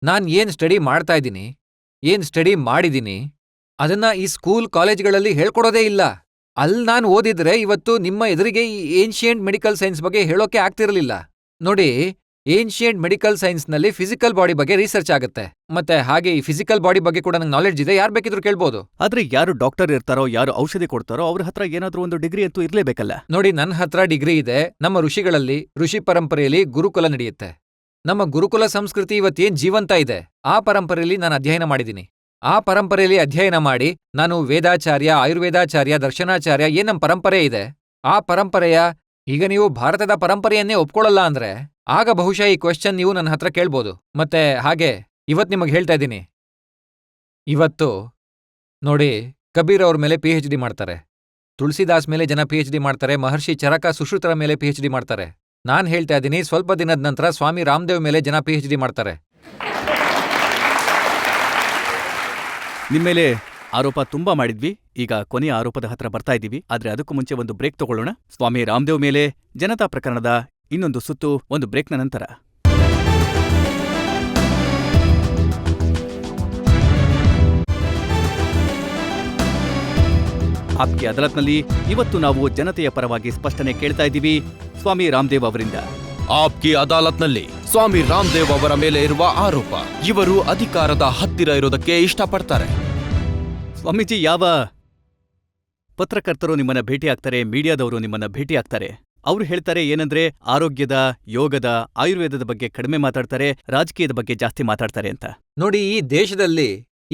ನಾನ್ ಏನ್ ಸ್ಟಡಿ ಮಾಡ್ತಾ ಇದ್ದೀನಿ, ಏನ್ ಸ್ಟಡಿ ಮಾಡಿದ್ದೀನಿ, ಅದನ್ನ ಈ ಸ್ಕೂಲ್ ಕಾಲೇಜ್ಗಳಲ್ಲಿ ಹೇಳ್ಕೊಡೋದೇ ಇಲ್ಲ. ಅಲ್ಲಿ ನಾನು ಓದಿದ್ರೆ ಇವತ್ತು ನಿಮ್ಮ ಎದುರಿಗೆ ಈ ಏನ್ಷಿಯಂಟ್ ಮೆಡಿಕಲ್ ಸೈನ್ಸ್ ಬಗ್ಗೆ ಹೇಳೋಕೆ ಆಗ್ತಿರಲಿಲ್ಲ. ನೋಡಿ, ಏನ್ಷಿಯಂಟ್ ಮೆಡಿಕಲ್ ಸೈನ್ಸ್ನಲ್ಲಿ ಫಿಸಿಕಲ್ ಬಾಡಿ ಬಗ್ಗೆ ರಿಸರ್ಚ್ ಆಗುತ್ತೆ. ಮತ್ತೆ ಹಾಗೆ ಈ ಫಿಸಿಕಲ್ ಬಾಡಿ ಬಗ್ಗೆ ಕೂಡ ನಂಗೆ ನಾಲೆಡ್ಜ್ ಇದೆ, ಯಾರು ಬೇಕಿದ್ರು ಕೇಳ್ಬೋದು. ಆದ್ರೆ ಯಾರು ಡಾಕ್ಟರ್ ಇರ್ತಾರೋ, ಯಾರು ಔಷಧಿ ಕೊಡ್ತಾರೋ ಅವ್ರ ಹತ್ರ ಏನಾದ್ರೂ ಒಂದು ಡಿಗ್ರಿ ಅಂತೂ ಇರ್ಲೇಬೇಕಲ್ಲ. ನೋಡಿ, ನನ್ನ ಹತ್ರ ಡಿಗ್ರಿ ಇದೆ. ನಮ್ಮ ಋಷಿಗಳಲ್ಲಿ, ಋಷಿ ಪರಂಪರೆಯಲ್ಲಿ ಗುರುಕುಲ ನಡೆಯುತ್ತೆ. ನಮ್ಮ ಗುರುಕುಲ ಸಂಸ್ಕೃತಿ ಇವತ್ತೇನ್ ಜೀವಂತ ಇದೆ, ಆ ಪರಂಪರೆಯಲ್ಲಿ ನಾನು ಅಧ್ಯಯನ ಮಾಡಿದ್ದೀನಿ. ಆ ಪರಂಪರೆಯಲ್ಲಿ ಅಧ್ಯಯನ ಮಾಡಿ ನಾನು ವೇದಾಚಾರ್ಯ, ಆಯುರ್ವೇದಾಚಾರ್ಯ, ದರ್ಶನಾಚಾರ್ಯ, ಏನ್ ನಮ್ಮ ಪರಂಪರೆ ಇದೆ, ಆ ಪರಂಪರೆಯ ಈಗ ನೀವು ಭಾರತದ ಪರಂಪರೆಯನ್ನೇ ಒಪ್ಕೊಳ್ಳಲ್ಲ ಅಂದ್ರೆ ಆಗ ಬಹುಶಃ ಈ ಕ್ವೆಶ್ಚನ್ ನೀವು ನನ್ನ ಹತ್ರ ಕೇಳ್ಬೋದು. ಮತ್ತೆ ಹಾಗೆ ಇವತ್ತು ನಿಮಗೆ ಹೇಳ್ತಾ ಇದ್ದೀನಿ, ಇವತ್ತು ನೋಡಿ, ಕಬೀರ್ ಅವ್ರ ಮೇಲೆ PhD ಮಾಡ್ತಾರೆ, ತುಳಸಿದಾಸ್ ಮೇಲೆ ಜನ PhD ಮಾಡ್ತಾರೆ, ಮಹರ್ಷಿ ಚರಕ ಸುಶ್ರುತರ ಮೇಲೆ PhD ಮಾಡ್ತಾರೆ. ನಾನ್ ಹೇಳ್ತಾ ಇದ್ದೀನಿ, ಸ್ವಲ್ಪ ದಿನದ ನಂತರ ಸ್ವಾಮಿ ರಾಮದೇವ್ ಮೇಲೆ ಜನ PhD ಮಾಡ್ತಾರೆ. ನಿಮ್ಮ ಮೇಲೆ ಆರೋಪ ತುಂಬಾ ಮಾಡಿದ್ವಿ, ಈಗ ಕೊನೆಯ ಆರೋಪದ ಹತ್ರ ಬರ್ತಾ ಇದ್ದೀವಿ. ಆದ್ರೆ ಅದಕ್ಕೂ ಮುಂಚೆ ಒಂದು ಬ್ರೇಕ್ ತಗೊಳ್ಳೋಣ. ಸ್ವಾಮಿ ರಾಮದೇವ್ ಮೇಲೆ ಜನತಾ ಪ್ರಕರಣದ ಇನ್ನೊಂದು ಸುತ್ತು ಒಂದು ಬ್ರೇಕ್ನ ನಂತರ. ಆಪ್ಕಿ ಅದಾಲತ್ನಲ್ಲಿ ಇವತ್ತು ನಾವು ಜನತೆಯ ಪರವಾಗಿ ಸ್ಪಷ್ಟನೆ ಕೇಳ್ತಾ ಇದ್ದೀವಿ ಸ್ವಾಮಿ ರಾಮದೇವ್ ಅವರಿಂದ. ಆಪ್ಕಿ ಅದಾಲತ್ನಲ್ಲಿ ಸ್ವಾಮಿ ರಾಮದೇವ್ ಅವರ ಮೇಲೆ ಇರುವ ಆರೋಪ, ಇವರು ಅಧಿಕಾರದ ಹತ್ತಿರ ಇರೋದಕ್ಕೆ ಇಷ್ಟಪಡ್ತಾರೆ. ಸ್ವಾಮೀಜಿ, ಯಾವ ಪತ್ರಕರ್ತರು ನಿಮ್ಮನ್ನ ಭೇಟಿ ಆಗ್ತಾರೆ, ಮೀಡಿಯಾದವರು ನಿಮ್ಮನ್ನ ಭೇಟಿ ಆಗ್ತಾರೆ, ಅವ್ರು ಹೇಳ್ತಾರೆ ಏನಂದ್ರೆ ಆರೋಗ್ಯದ, ಯೋಗದ, ಆಯುರ್ವೇದದ ಬಗ್ಗೆ ಕಡಿಮೆ ಮಾತಾಡ್ತಾರೆ, ರಾಜಕೀಯದ ಬಗ್ಗೆ ಜಾಸ್ತಿ ಮಾತಾಡ್ತಾರೆ ಅಂತ. ನೋಡಿ, ಈ ದೇಶದಲ್ಲಿ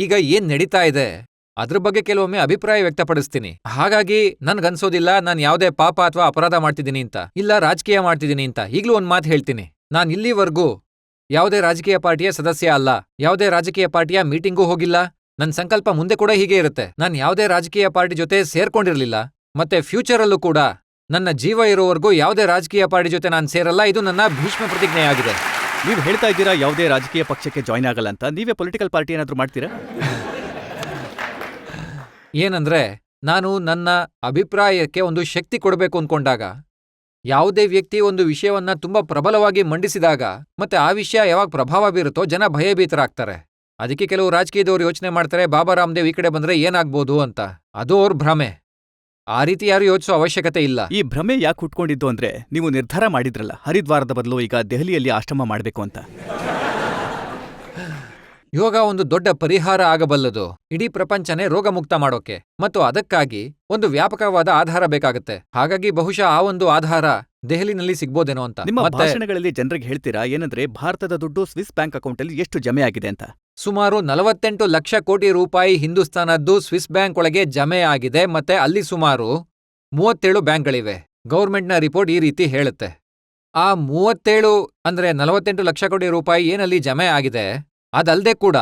ಈಗ ಏನ್ ನಡೀತಾ ಇದೆ ಅದ್ರ ಬಗ್ಗೆ ಕೆಲವೊಮ್ಮೆ ಅಭಿಪ್ರಾಯ ವ್ಯಕ್ತಪಡಿಸ್ತೀನಿ. ಹಾಗಾಗಿ ನನ್ಗನ್ಸೋದಿಲ್ಲ ನಾನು ಯಾವುದೇ ಪಾಪ ಅಥವಾ ಅಪರಾಧ ಮಾಡ್ತಿದ್ದೀನಿ ಅಂತ, ಇಲ್ಲ ರಾಜಕೀಯ ಮಾಡ್ತಿದ್ದೀನಿ ಅಂತ. ಈಗ್ಲೂ ಒಂದ್ ಮಾತು ಹೇಳ್ತೀನಿ, ನಾನು ಇಲ್ಲಿವರೆಗೂ ಯಾವುದೇ ರಾಜಕೀಯ ಪಾರ್ಟಿಯ ಸದಸ್ಯ ಅಲ್ಲ, ಯಾವುದೇ ರಾಜಕೀಯ ಪಾರ್ಟಿಯ ಮೀಟಿಂಗೂ ಹೋಗಿಲ್ಲ. ನನ್ನ ಸಂಕಲ್ಪ ಮುಂದೆ ಕೂಡ ಹೀಗೆ ಇರುತ್ತೆ. ನಾನು ಯಾವುದೇ ರಾಜಕೀಯ ಪಾರ್ಟಿ ಜೊತೆ ಸೇರ್ಕೊಂಡಿರ್ಲಿಲ್ಲ, ಮತ್ತೆ ಫ್ಯೂಚರಲ್ಲೂ ಕೂಡ ನನ್ನ ಜೀವ ಇರೋವರೆಗೂ ಯಾವುದೇ ರಾಜಕೀಯ ಪಾರ್ಟಿ ಜೊತೆ ನಾನು ಸೇರಲ್ಲ. ಇದು ನನ್ನ ಭೀಷ್ಮ ಪ್ರತಿಜ್ಞೆಯಾಗಿದೆ. ನೀವು ಹೇಳ್ತಾ ಇದ್ದೀರಾ ಯಾವುದೇ ರಾಜಕೀಯ ಪಕ್ಷಕ್ಕೆ ಜಾಯ್ನ್ ಆಗಲ್ಲ ಅಂತ. ನೀವೇ ಪೊಲಿಟಿಕಲ್ ಪಾರ್ಟಿ ಏನಾದ್ರೂ ಮಾಡ್ತೀರಾ? ಏನಂದ್ರೆ, ನಾನು ನನ್ನ ಅಭಿಪ್ರಾಯಕ್ಕೆ ಒಂದು ಶಕ್ತಿ ಕೊಡಬೇಕು ಅನ್ಕೊಂಡಾಗ, ಯಾವುದೇ ವ್ಯಕ್ತಿ ಒಂದು ವಿಷಯವನ್ನ ತುಂಬಾ ಪ್ರಬಲವಾಗಿ ಮಂಡಿಸಿದಾಗ, ಮತ್ತೆ ಆ ವಿಷಯ ಯಾವಾಗ ಪ್ರಭಾವ ಬೀರುತ್ತೋ ಜನ ಭಯಭೀತರಾಗ್ತಾರೆ. ಅದಕ್ಕೆ ಕೆಲವು ರಾಜಕೀಯದವರು ಯೋಚನೆ ಮಾಡ್ತಾರೆ, ಬಾಬಾ ರಾಮದೇವ್ ಈ ಕಡೆ ಬಂದ್ರೆ ಏನಾಗ್ಬೋದು ಅಂತ. ಅದು ಅವ್ರ ಭ್ರಮೆ. ಆ ರೀತಿ ಯಾರು ಯೋಚಿಸೋ ಅವಶ್ಯಕತೆ ಇಲ್ಲ. ಈ ಭ್ರಮೆ ಯಾಕೆ ಹುಟ್ಕೊಂಡಿದ್ದು ಅಂದ್ರೆ, ನೀವು ನಿರ್ಧಾರ ಮಾಡಿದ್ರಲ್ಲ ಹರಿದ್ವಾರದ ಬದಲು ಈಗ ದೆಹಲಿಯಲ್ಲಿ ಆಶ್ರಮ ಮಾಡಬೇಕು ಅಂತ. ಯೋಗ ಒಂದು ದೊಡ್ಡ ಪರಿಹಾರ ಆಗಬಲ್ಲದು, ಇಡೀ ಪ್ರಪಂಚನೇ ರೋಗಮುಕ್ತ ಮಾಡೋಕೆ. ಮತ್ತು ಅದಕ್ಕಾಗಿ ಒಂದು ವ್ಯಾಪಕವಾದ ಆಧಾರ ಬೇಕಾಗುತ್ತೆ. ಹಾಗಾಗಿ ಬಹುಶಃ ಆ ಒಂದು ಆಧಾರ ದೆಹಲಿನಲ್ಲಿ ಸಿಗ್ಬೋದೇನೋ ಅಂತ. ನಿಮ್ಮ ಮತ್ತೆ ಭಾಷಣಗಳಲ್ಲಿ ಜನರಿಗೆ ಹೇಳ್ತೀರಾ ಏನಂದ್ರೆ, ಭಾರತದ ದುಡ್ಡು ಸ್ವಿಸ್ ಬ್ಯಾಂಕ್ ಅಕೌಂಟಲ್ಲಿ ಎಷ್ಟು ಜಮೆ ಆಗಿದೆ ಅಂತ. ಸುಮಾರು 48 ಲಕ್ಷ ಕೋಟಿ ರೂಪಾಯಿ ಹಿಂದೂಸ್ತಾನದ್ದು ಸ್ವಿಸ್ ಬ್ಯಾಂಕ್ ಒಳಗೆ ಜಮೆ ಆಗಿದೆ. ಮತ್ತೆ ಅಲ್ಲಿ ಸುಮಾರು 37 ಬ್ಯಾಂಕ್ಗಳಿವೆ. ಗೌರ್ಮೆಂಟ್ನ ರಿಪೋರ್ಟ್ ಈ ರೀತಿ ಹೇಳುತ್ತೆ. ಆ 37 ಅಂದ್ರೆ 48 ಲಕ್ಷ ಕೋಟಿ ರೂಪಾಯಿ ಏನಲ್ಲಿ ಜಮೆ ಆಗಿದೆ, ಅದಲ್ದೇ ಕೂಡ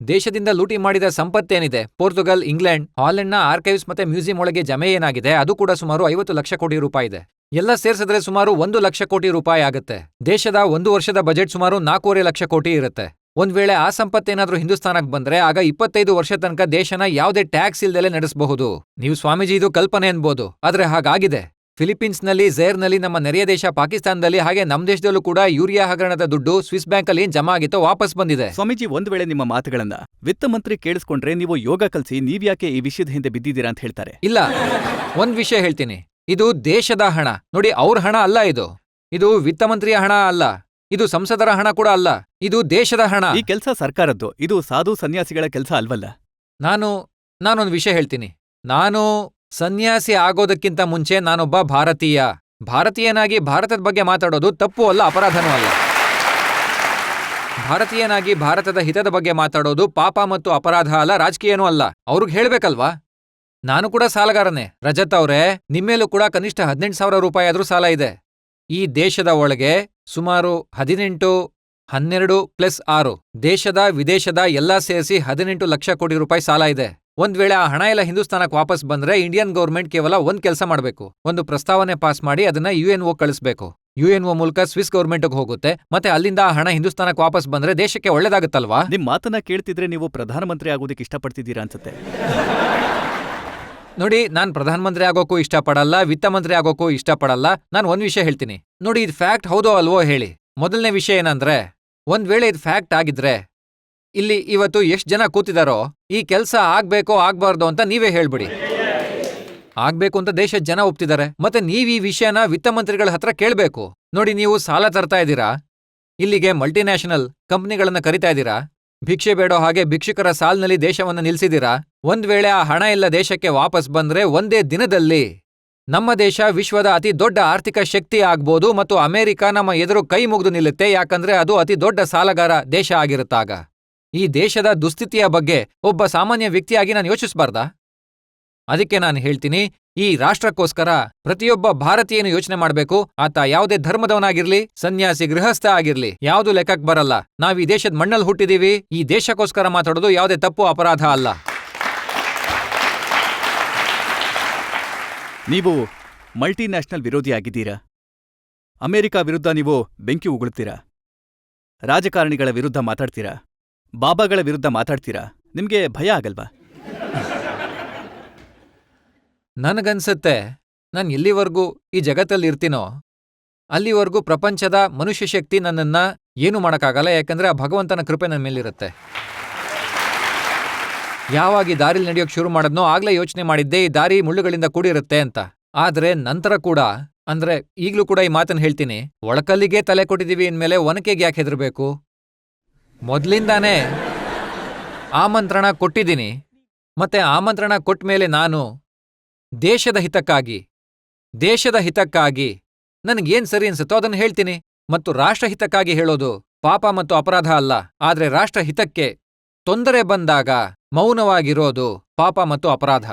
ದೇಶದಿಂದ ಲೂಟಿ ಮಾಡಿದ ಸಂಪತ್ತೇನಿದೆ, ಪೋರ್ಚುಗಲ್, ಇಂಗ್ಲೆಂಡ್, ಹಾಲೆಂಡ್ನ ಆರ್ಕೈವ್ಸ್ ಮತ್ತೆ ಮ್ಯೂಸಿಯಂ ಒಳಗೆ ಜಮೆ ಏನಾಗಿದೆ, ಅದು ಕೂಡ ಸುಮಾರು 50 ಲಕ್ಷ ಕೋಟಿ ರೂಪಾಯಿ ಇದೆ. ಎಲ್ಲ ಸೇರ್ಸಿದ್ರೆ ಸುಮಾರು 1 ಲಕ್ಷ ಕೋಟಿ ರೂಪಾಯಿ ಆಗುತ್ತೆ. ದೇಶದ 1 ವರ್ಷದ ಬಜೆಟ್ ಸುಮಾರು 4.5 ಲಕ್ಷ ಕೋಟಿ ಇರುತ್ತೆ. ಒಂದ್ ವೇಳೆ ಆ ಸಂಪತ್ತೇನಾದ್ರೂ ಹಿಂದೂಸ್ತಾನಕ್ಕೆ ಬಂದ್ರೆ ಆಗ 25 ವರ್ಷ ತನಕ ದೇಶನ ಯಾವುದೇ ಟ್ಯಾಕ್ಸ್ ಇಲ್ದಲೆ ನಡೆಸಬಹುದು. ನೀವು ಸ್ವಾಮೀಜಿ ಇದು ಕಲ್ಪನೆ ಅನ್ಬೋದು, ಆದ್ರೆ ಹಾಗಾಗಿದೆ. ಫಿಲಿಪೀನ್ಸ್ನಲ್ಲಿ, ಝೇರ್ನಲ್ಲಿ, ನಮ್ಮ ನೆರೆಯ ದೇಶ ಪಾಕಿಸ್ತಾನದಲ್ಲಿ, ಹಾಗೆ ನಮ್ಮ ದೇಶದಲ್ಲೂ ಕೂಡ ಯೂರಿಯಾ ಹಗರಣದ ದುಡ್ಡು ಸ್ವಿಸ್ ಬ್ಯಾಂಕಲ್ಲಿ ಏನ್ ಜಮಾ ಆಗಿತ್ತೋ ವಾಪಸ್ ಬಂದಿದೆ. ಸ್ವಾಮೀಜಿ, ಒಂದ್ ವೇಳೆ ನಿಮ್ಮ ಮಾತುಗಳನ್ನ ವಿತ್ತ ಮಂತ್ರಿ ಕೇಳಿಸ್ಕೊಂಡ್ರೆ ನೀವು ಯೋಗ ಕಲ್ಸಿ ನೀವ್ಯಾಕೆ ಈ ವಿಷಯದ ಹಿಂದೆ ಬಿದ್ದಿದ್ದೀರಾ ಅಂತ ಹೇಳ್ತಾರೆ. ಇಲ್ಲ, ಒಂದ್ ವಿಷಯ ಹೇಳ್ತೀನಿ, ಇದು ದೇಶದ ಹಣ. ನೋಡಿ, ಅವ್ರ ಹಣ ಅಲ್ಲ ಇದು. ಇದು ವಿತ್ತ ಮಂತ್ರಿಯ ಹಣ ಅಲ್ಲ, ಇದು ಸಂಸದರ ಹಣ ಕೂಡ ಅಲ್ಲ, ಇದು ದೇಶದ ಹಣ. ಈ ಕೆಲಸ ಸರ್ಕಾರದ್ದು, ಇದು ಸಾಧು ಸನ್ಯಾಸಿಗಳ ಕೆಲಸ ಅಲ್ವಲ್ಲ. ನಾನೊಂದು ವಿಷಯ ಹೇಳ್ತೀನಿ. ನಾನು ಸನ್ಯಾಸಿ ಆಗೋದಕ್ಕಿಂತ ಮುಂಚೆ ನಾನೊಬ್ಬ ಭಾರತೀಯ. ಭಾರತೀಯನಾಗಿ ಭಾರತದ ಬಗ್ಗೆ ಮಾತಾಡೋದು ತಪ್ಪು ಅಲ್ಲ, ಅಪರಾಧನೂ ಅಲ್ಲ. ಭಾರತೀಯನಾಗಿ ಭಾರತದ ಹಿತದ ಬಗ್ಗೆ ಮಾತಾಡೋದು ಪಾಪ ಮತ್ತು ಅಪರಾಧ ಅಲ್ಲ, ರಾಜಕೀಯನೂ ಅಲ್ಲ. ಅವ್ರಿಗೆ ಹೇಳ್ಬೇಕಲ್ವಾ? ನಾನು ಕೂಡ ಸಾಲಗಾರನೇ. ರಜತ್ ಅವ್ರೆ, ನಿಮ್ಮೇಲೂ ಕೂಡ ಕನಿಷ್ಠ 18,000 ರೂಪಾಯಿ ಆದ್ರೂ ಸಾಲ ಇದೆ. ಈ ದೇಶದ ಒಳಗೆ ಸುಮಾರು 18, 12 + 6 ದೇಶದ ವಿದೇಶದ ಎಲ್ಲಾ ಸೇರಿಸಿ 18 ಲಕ್ಷ ಕೋಟಿ ರೂಪಾಯಿ ಸಾಲ ಇದೆ. ಒಂದ್ ವೇಳೆ ಆ ಹಣ ಎಲ್ಲ ಹಿಂದೂಸ್ತಾನಕ್ಕೆ ವಾಪಸ್ ಬಂದ್ರೆ ಇಂಡಿಯನ್ ಗೌರ್ಮೆಂಟ್ ಕೇವಲ ಒಂದ್ ಕೆಲಸ ಮಾಡ್ಬೇಕು, ಒಂದು ಪ್ರಸ್ತಾವನೆ ಪಾಸ್ ಮಾಡಿ ಅದನ್ನ UNO ಕಳಿಸ್ಬೇಕು. UNO ಮೂಲಕ ಸ್ವಿಸ್ ಗೌರ್ಮೆಂಟ್ಗೆ ಹೋಗುತ್ತೆ, ಮತ್ತೆ ಅಲ್ಲಿಂದ ಆ ಹಣ ಹಿಂದೂಸ್ತಾನಕ್ಕೆ ವಾಪಸ್ ಬಂದ್ರೆ ದೇಶಕ್ಕೆ ಒಳ್ಳೇದಾಗುತ್ತಲ್ವಾ? ನಿಮ್ ಮಾತನ್ನ ಕೇಳ್ತಿದ್ರೆ ನೀವು ಪ್ರಧಾನಮಂತ್ರಿ ಆಗೋದಕ್ಕೆ ಇಷ್ಟಪಡ್ತಿದ್ದೀರಾ ಅನ್ಸುತ್ತೆ. ನೋಡಿ, ನಾನ್ ಪ್ರಧಾನಮಂತ್ರಿ ಆಗೋಕ್ಕೂ ಇಷ್ಟಪಡಲ್ಲ, ವಿತ್ತ ಮಂತ್ರಿ ಆಗೋಕ್ಕೂ ಇಷ್ಟಪಡಲ್ಲ. ನಾನು ಒಂದ್ ವಿಷಯ ಹೇಳ್ತೀನಿ ನೋಡಿ, ಇದು ಫ್ಯಾಕ್ಟ್ ಹೌದೋ ಅಲ್ವೋ ಹೇಳಿ. ಮೊದಲನೇ ವಿಷಯ ಏನಂದ್ರೆ, ಒಂದ್ ವೇಳೆ ಇದು ಫ್ಯಾಕ್ಟ್ ಆಗಿದ್ರೆ ಇಲ್ಲಿ ಇವತ್ತು ಎಷ್ಟ್ ಜನ ಕೂತಿದಾರೋ ಈ ಕೆಲ್ಸ ಆಗ್ಬೇಕೋ ಆಗ್ಬಾರ್ದು ಅಂತ ನೀವೇ ಹೇಳ್ಬಿಡಿ. ಆಗ್ಬೇಕು ಅಂತ ದೇಶದ ಜನ ಒಪ್ತಿದ್ದಾರೆ, ಮತ್ತೆ ನೀವ್ ಈ ವಿಷಯನ ವಿತ್ತ ಮಂತ್ರಿಗಳ ಹತ್ರ ಕೇಳ್ಬೇಕು. ನೋಡಿ, ನೀವು ಸಾಲ ತರ್ತಾ ಇದ್ದೀರಾ, ಇಲ್ಲಿಗೆ ಮಲ್ಟಿನ್ಯಾಷನಲ್ ಕಂಪ್ನಿಗಳನ್ನ ಕರಿತಾ ಇದ್ದೀರಾ, ಭಿಕ್ಷೆ ಬೇಡೋ ಹಾಗೆ ಭಿಕ್ಷುಕರ ಸಾಲ್ನಲ್ಲಿ ದೇಶವನ್ನ ನಿಲ್ಸಿದ್ದೀರಾ. ಒಂದ್ ವೇಳೆ ಆ ಹಣ ಎಲ್ಲ ದೇಶಕ್ಕೆ ವಾಪಸ್ ಬಂದ್ರೆ ಒಂದೇ ದಿನದಲ್ಲಿ ನಮ್ಮ ದೇಶ ವಿಶ್ವದ ಅತಿ ದೊಡ್ಡ ಆರ್ಥಿಕ ಶಕ್ತಿ ಆಗ್ಬೋದು ಮತ್ತು ಅಮೆರಿಕ ನಮ್ಮ ಎದುರು ಕೈ ಮುಗಿದು ನಿಲ್ಲುತ್ತೆ, ಯಾಕಂದ್ರೆ ಅದು ಅತಿ ದೊಡ್ಡ ಸಾಲಗಾರ ದೇಶ ಆಗಿರುತ್ತಾಗ. ಈ ದೇಶದ ದುಸ್ಥಿತಿಯ ಬಗ್ಗೆ ಒಬ್ಬ ಸಾಮಾನ್ಯ ವ್ಯಕ್ತಿಯಾಗಿ ನಾನು ಯೋಚಿಸಬಾರ್ದಾ? ಅದಕ್ಕೆ ನಾನು ಹೇಳ್ತೀನಿ, ಈ ರಾಷ್ಟ್ರಕ್ಕೋಸ್ಕರ ಪ್ರತಿಯೊಬ್ಬ ಭಾರತೀಯನು ಯೋಚನೆ ಮಾಡ್ಬೇಕು. ಆತ ಯಾವುದೇ ಧರ್ಮದವನಾಗಿರ್ಲಿ, ಸನ್ಯಾಸಿ, ಗೃಹಸ್ಥ ಆಗಿರ್ಲಿ, ಯಾವುದು ಲೆಕ್ಕಕ್ಕೆ ಬರಲ್ಲ. ನಾವ್ ಈ ದೇಶದ ಮಣ್ಣಲ್ಲಿ ಹುಟ್ಟಿದೀವಿ, ಈ ದೇಶಕ್ಕೋಸ್ಕರ ಮಾತಾಡೋದು ಯಾವುದೇ ತಪ್ಪು ಅಪರಾಧ ಅಲ್ಲ. ನೀವು ಮಲ್ಟಿನ್ಯಾಷನಲ್ ವಿರೋಧಿಯಾಗಿದ್ದೀರಾ. ಅಮೆರಿಕ ವಿರುದ್ಧ ನೀವು ಬೆಂಕಿ ಉಗುಳ್ತೀರಾ, ರಾಜಕಾರಣಿಗಳ ವಿರುದ್ಧ ಮಾತಾಡ್ತೀರಾ, ಬಾಬಾಗಳ ವಿರುದ್ಧ ಮಾತಾಡ್ತೀರಾ. ನಿಮ್ಗೆ ಭಯ ಆಗಲ್ವಾ? ನನಗನ್ಸತ್ತೆ, ನಾನು ಎಲ್ಲಿವರೆಗೂ ಈ ಜಗತ್ತಲ್ಲಿ ಇರ್ತೀನೋ ಅಲ್ಲಿವರೆಗೂ ಪ್ರಪಂಚದ ಮನುಷ್ಯ ಶಕ್ತಿ ನನ್ನನ್ನ ಏನೂ ಮಾಡೋಕ್ಕಾಗಲ್ಲ, ಯಾಕಂದ್ರೆ ಆ ಭಗವಂತನ ಕೃಪೆ ನನ್ನ ಮೇಲಿರುತ್ತೆ. ಯಾವಾಗ ಈ ದಾರಿಲಿ ನಡೆಯೋಕೆ ಶುರು ಮಾಡಿದ್ನೋ ಆಗ್ಲೇ ಯೋಚನೆ ಮಾಡಿದ್ದೆ ಈ ದಾರಿ ಮುಳ್ಳುಗಳಿಂದ ಕೂಡಿರುತ್ತೆ ಅಂತ. ಆದ್ರೆ ನಂತರ ಕೂಡ, ಅಂದ್ರೆ ಈಗ್ಲೂ ಕೂಡ ಈ ಮಾತನ್ನ ಹೇಳ್ತೀನಿ, ಒಳಕಲ್ಲಿಗೆ ತಲೆ ಕೊಟ್ಟಿದೀವಿ ಅಂದ್ಮೇಲೆ ಒನಕೆಗೆ ಯಾಕೆ ಹೆದರ್ಬೇಕು? ಮೊದ್ಲಿಂದಾನೇ ಆಮಂತ್ರಣ ಕೊಟ್ಟಿದ್ದೀನಿ, ಮತ್ತೆ ಆಮಂತ್ರಣ ಕೊಟ್ಮೇಲೆ ನಾನು ದೇಶದ ಹಿತಕ್ಕಾಗಿ ನನಗೇನ್ ಸರಿ ಅನ್ಸುತ್ತೋ ಅದನ್ನು ಹೇಳ್ತೀನಿ. ಮತ್ತು ರಾಷ್ಟ್ರಹಿತಕ್ಕಾಗಿ ಹೇಳೋದು ಪಾಪ ಮತ್ತು ಅಪರಾಧ ಅಲ್ಲ, ಆದ್ರೆ ರಾಷ್ಟ್ರಹಿತಕ್ಕೆ ತೊಂದರೆ ಬಂದಾಗ ಮೌನವಾಗಿರೋದು ಪಾಪ ಮತ್ತು ಅಪರಾಧ.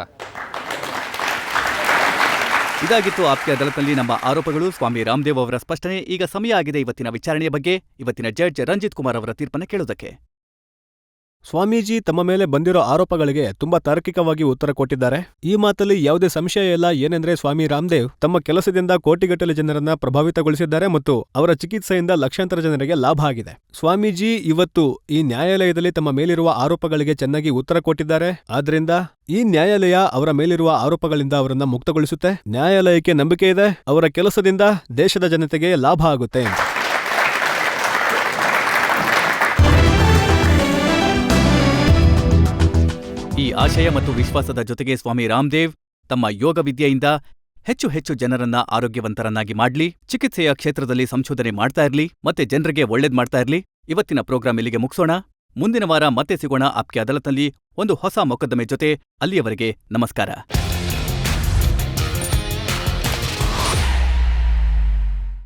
ಇದಾಗಿತ್ತು ಆಪ್ಕೆ ಅದಾಲತ್ನಲ್ಲಿ ನಮ್ಮ ಆರೋಪಗಳು. ಸ್ವಾಮಿ ರಾಮದೇವ್ ಅವರ ಸ್ಪಷ್ಟನೆ. ಈಗ ಸಮಯ ಆಗಿದೆ ಇವತ್ತಿನ ವಿಚಾರಣೆಯ ಬಗ್ಗೆ, ಇವತ್ತಿನ ಜಡ್ಜ್ ರಂಜಿತ್ ಕುಮಾರ್ ಅವರ ತೀರ್ಪನ್ನು ಕೇಳೋದಕ್ಕೆ. ಸ್ವಾಮೀಜಿ ತಮ್ಮ ಮೇಲೆ ಬಂದಿರೋ ಆರೋಪಗಳಿಗೆ ತುಂಬಾ ತಾರ್ಕಿಕವಾಗಿ ಉತ್ತರ ಕೊಟ್ಟಿದ್ದಾರೆ. ಈ ಮಾತಲ್ಲಿ ಯಾವುದೇ ಸಂಶಯ ಇಲ್ಲ. ಏನೆಂದ್ರೆ, ಸ್ವಾಮಿ ರಾಮದೇವ್ ತಮ್ಮ ಕೆಲಸದಿಂದ ಕೋಟಿಗಟ್ಟಲೆ ಜನರನ್ನ ಪ್ರಭಾವಿತಗೊಳಿಸಿದ್ದಾರೆ ಮತ್ತು ಅವರ ಚಿಕಿತ್ಸೆಯಿಂದ ಲಕ್ಷಾಂತರ ಜನರಿಗೆ ಲಾಭ ಆಗಿದೆ. ಸ್ವಾಮೀಜಿ ಇವತ್ತು ಈ ನ್ಯಾಯಾಲಯದಲ್ಲಿ ತಮ್ಮ ಮೇಲಿರುವ ಆರೋಪಗಳಿಗೆ ಚೆನ್ನಾಗಿ ಉತ್ತರ ಕೊಟ್ಟಿದ್ದಾರೆ. ಆದ್ರಿಂದ ಈ ನ್ಯಾಯಾಲಯ ಅವರ ಮೇಲಿರುವ ಆರೋಪಗಳಿಂದ ಅವರನ್ನ ಮುಕ್ತಗೊಳಿಸುತ್ತೆ. ನ್ಯಾಯಾಲಯಕ್ಕೆ ನಂಬಿಕೆ ಇದೆ, ಅವರ ಕೆಲಸದಿಂದ ದೇಶದ ಜನತೆಗೆ ಲಾಭ ಆಗುತ್ತೆ ಅಂತ. ಈ ಆಶಯ ಮತ್ತು ವಿಶ್ವಾಸದ ಜೊತೆಗೆ ಸ್ವಾಮಿ ರಾಮದೇವ್ ತಮ್ಮ ಯೋಗ ವಿದ್ಯೆಯಿಂದ ಹೆಚ್ಚು ಹೆಚ್ಚು ಜನರನ್ನ ಆರೋಗ್ಯವಂತರನ್ನಾಗಿ ಮಾಡ್ಲಿ, ಚಿಕಿತ್ಸೆಯ ಕ್ಷೇತ್ರದಲ್ಲಿ ಸಂಶೋಧನೆ ಮಾಡ್ತಾ ಇರ್ಲಿ, ಮತ್ತೆ ಜನರಿಗೆ ಒಳ್ಳೇದ್ ಮಾಡ್ತಾ ಇರ್ಲಿ. ಇವತ್ತಿನ ಪ್ರೋಗ್ರಾಂ ಇಲ್ಲಿಗೆ ಮುಗಿಸೋಣ. ಮುಂದಿನ ವಾರ ಮತ್ತೆ ಸಿಗೋಣ ಆಪ್ಕೆ ಅದಾಲತ್ನಲ್ಲಿ ಒಂದು ಹೊಸ ಮೊಕದ್ದಮೆ ಜೊತೆ. ಅಲ್ಲಿಯವರೆಗೆ ನಮಸ್ಕಾರ.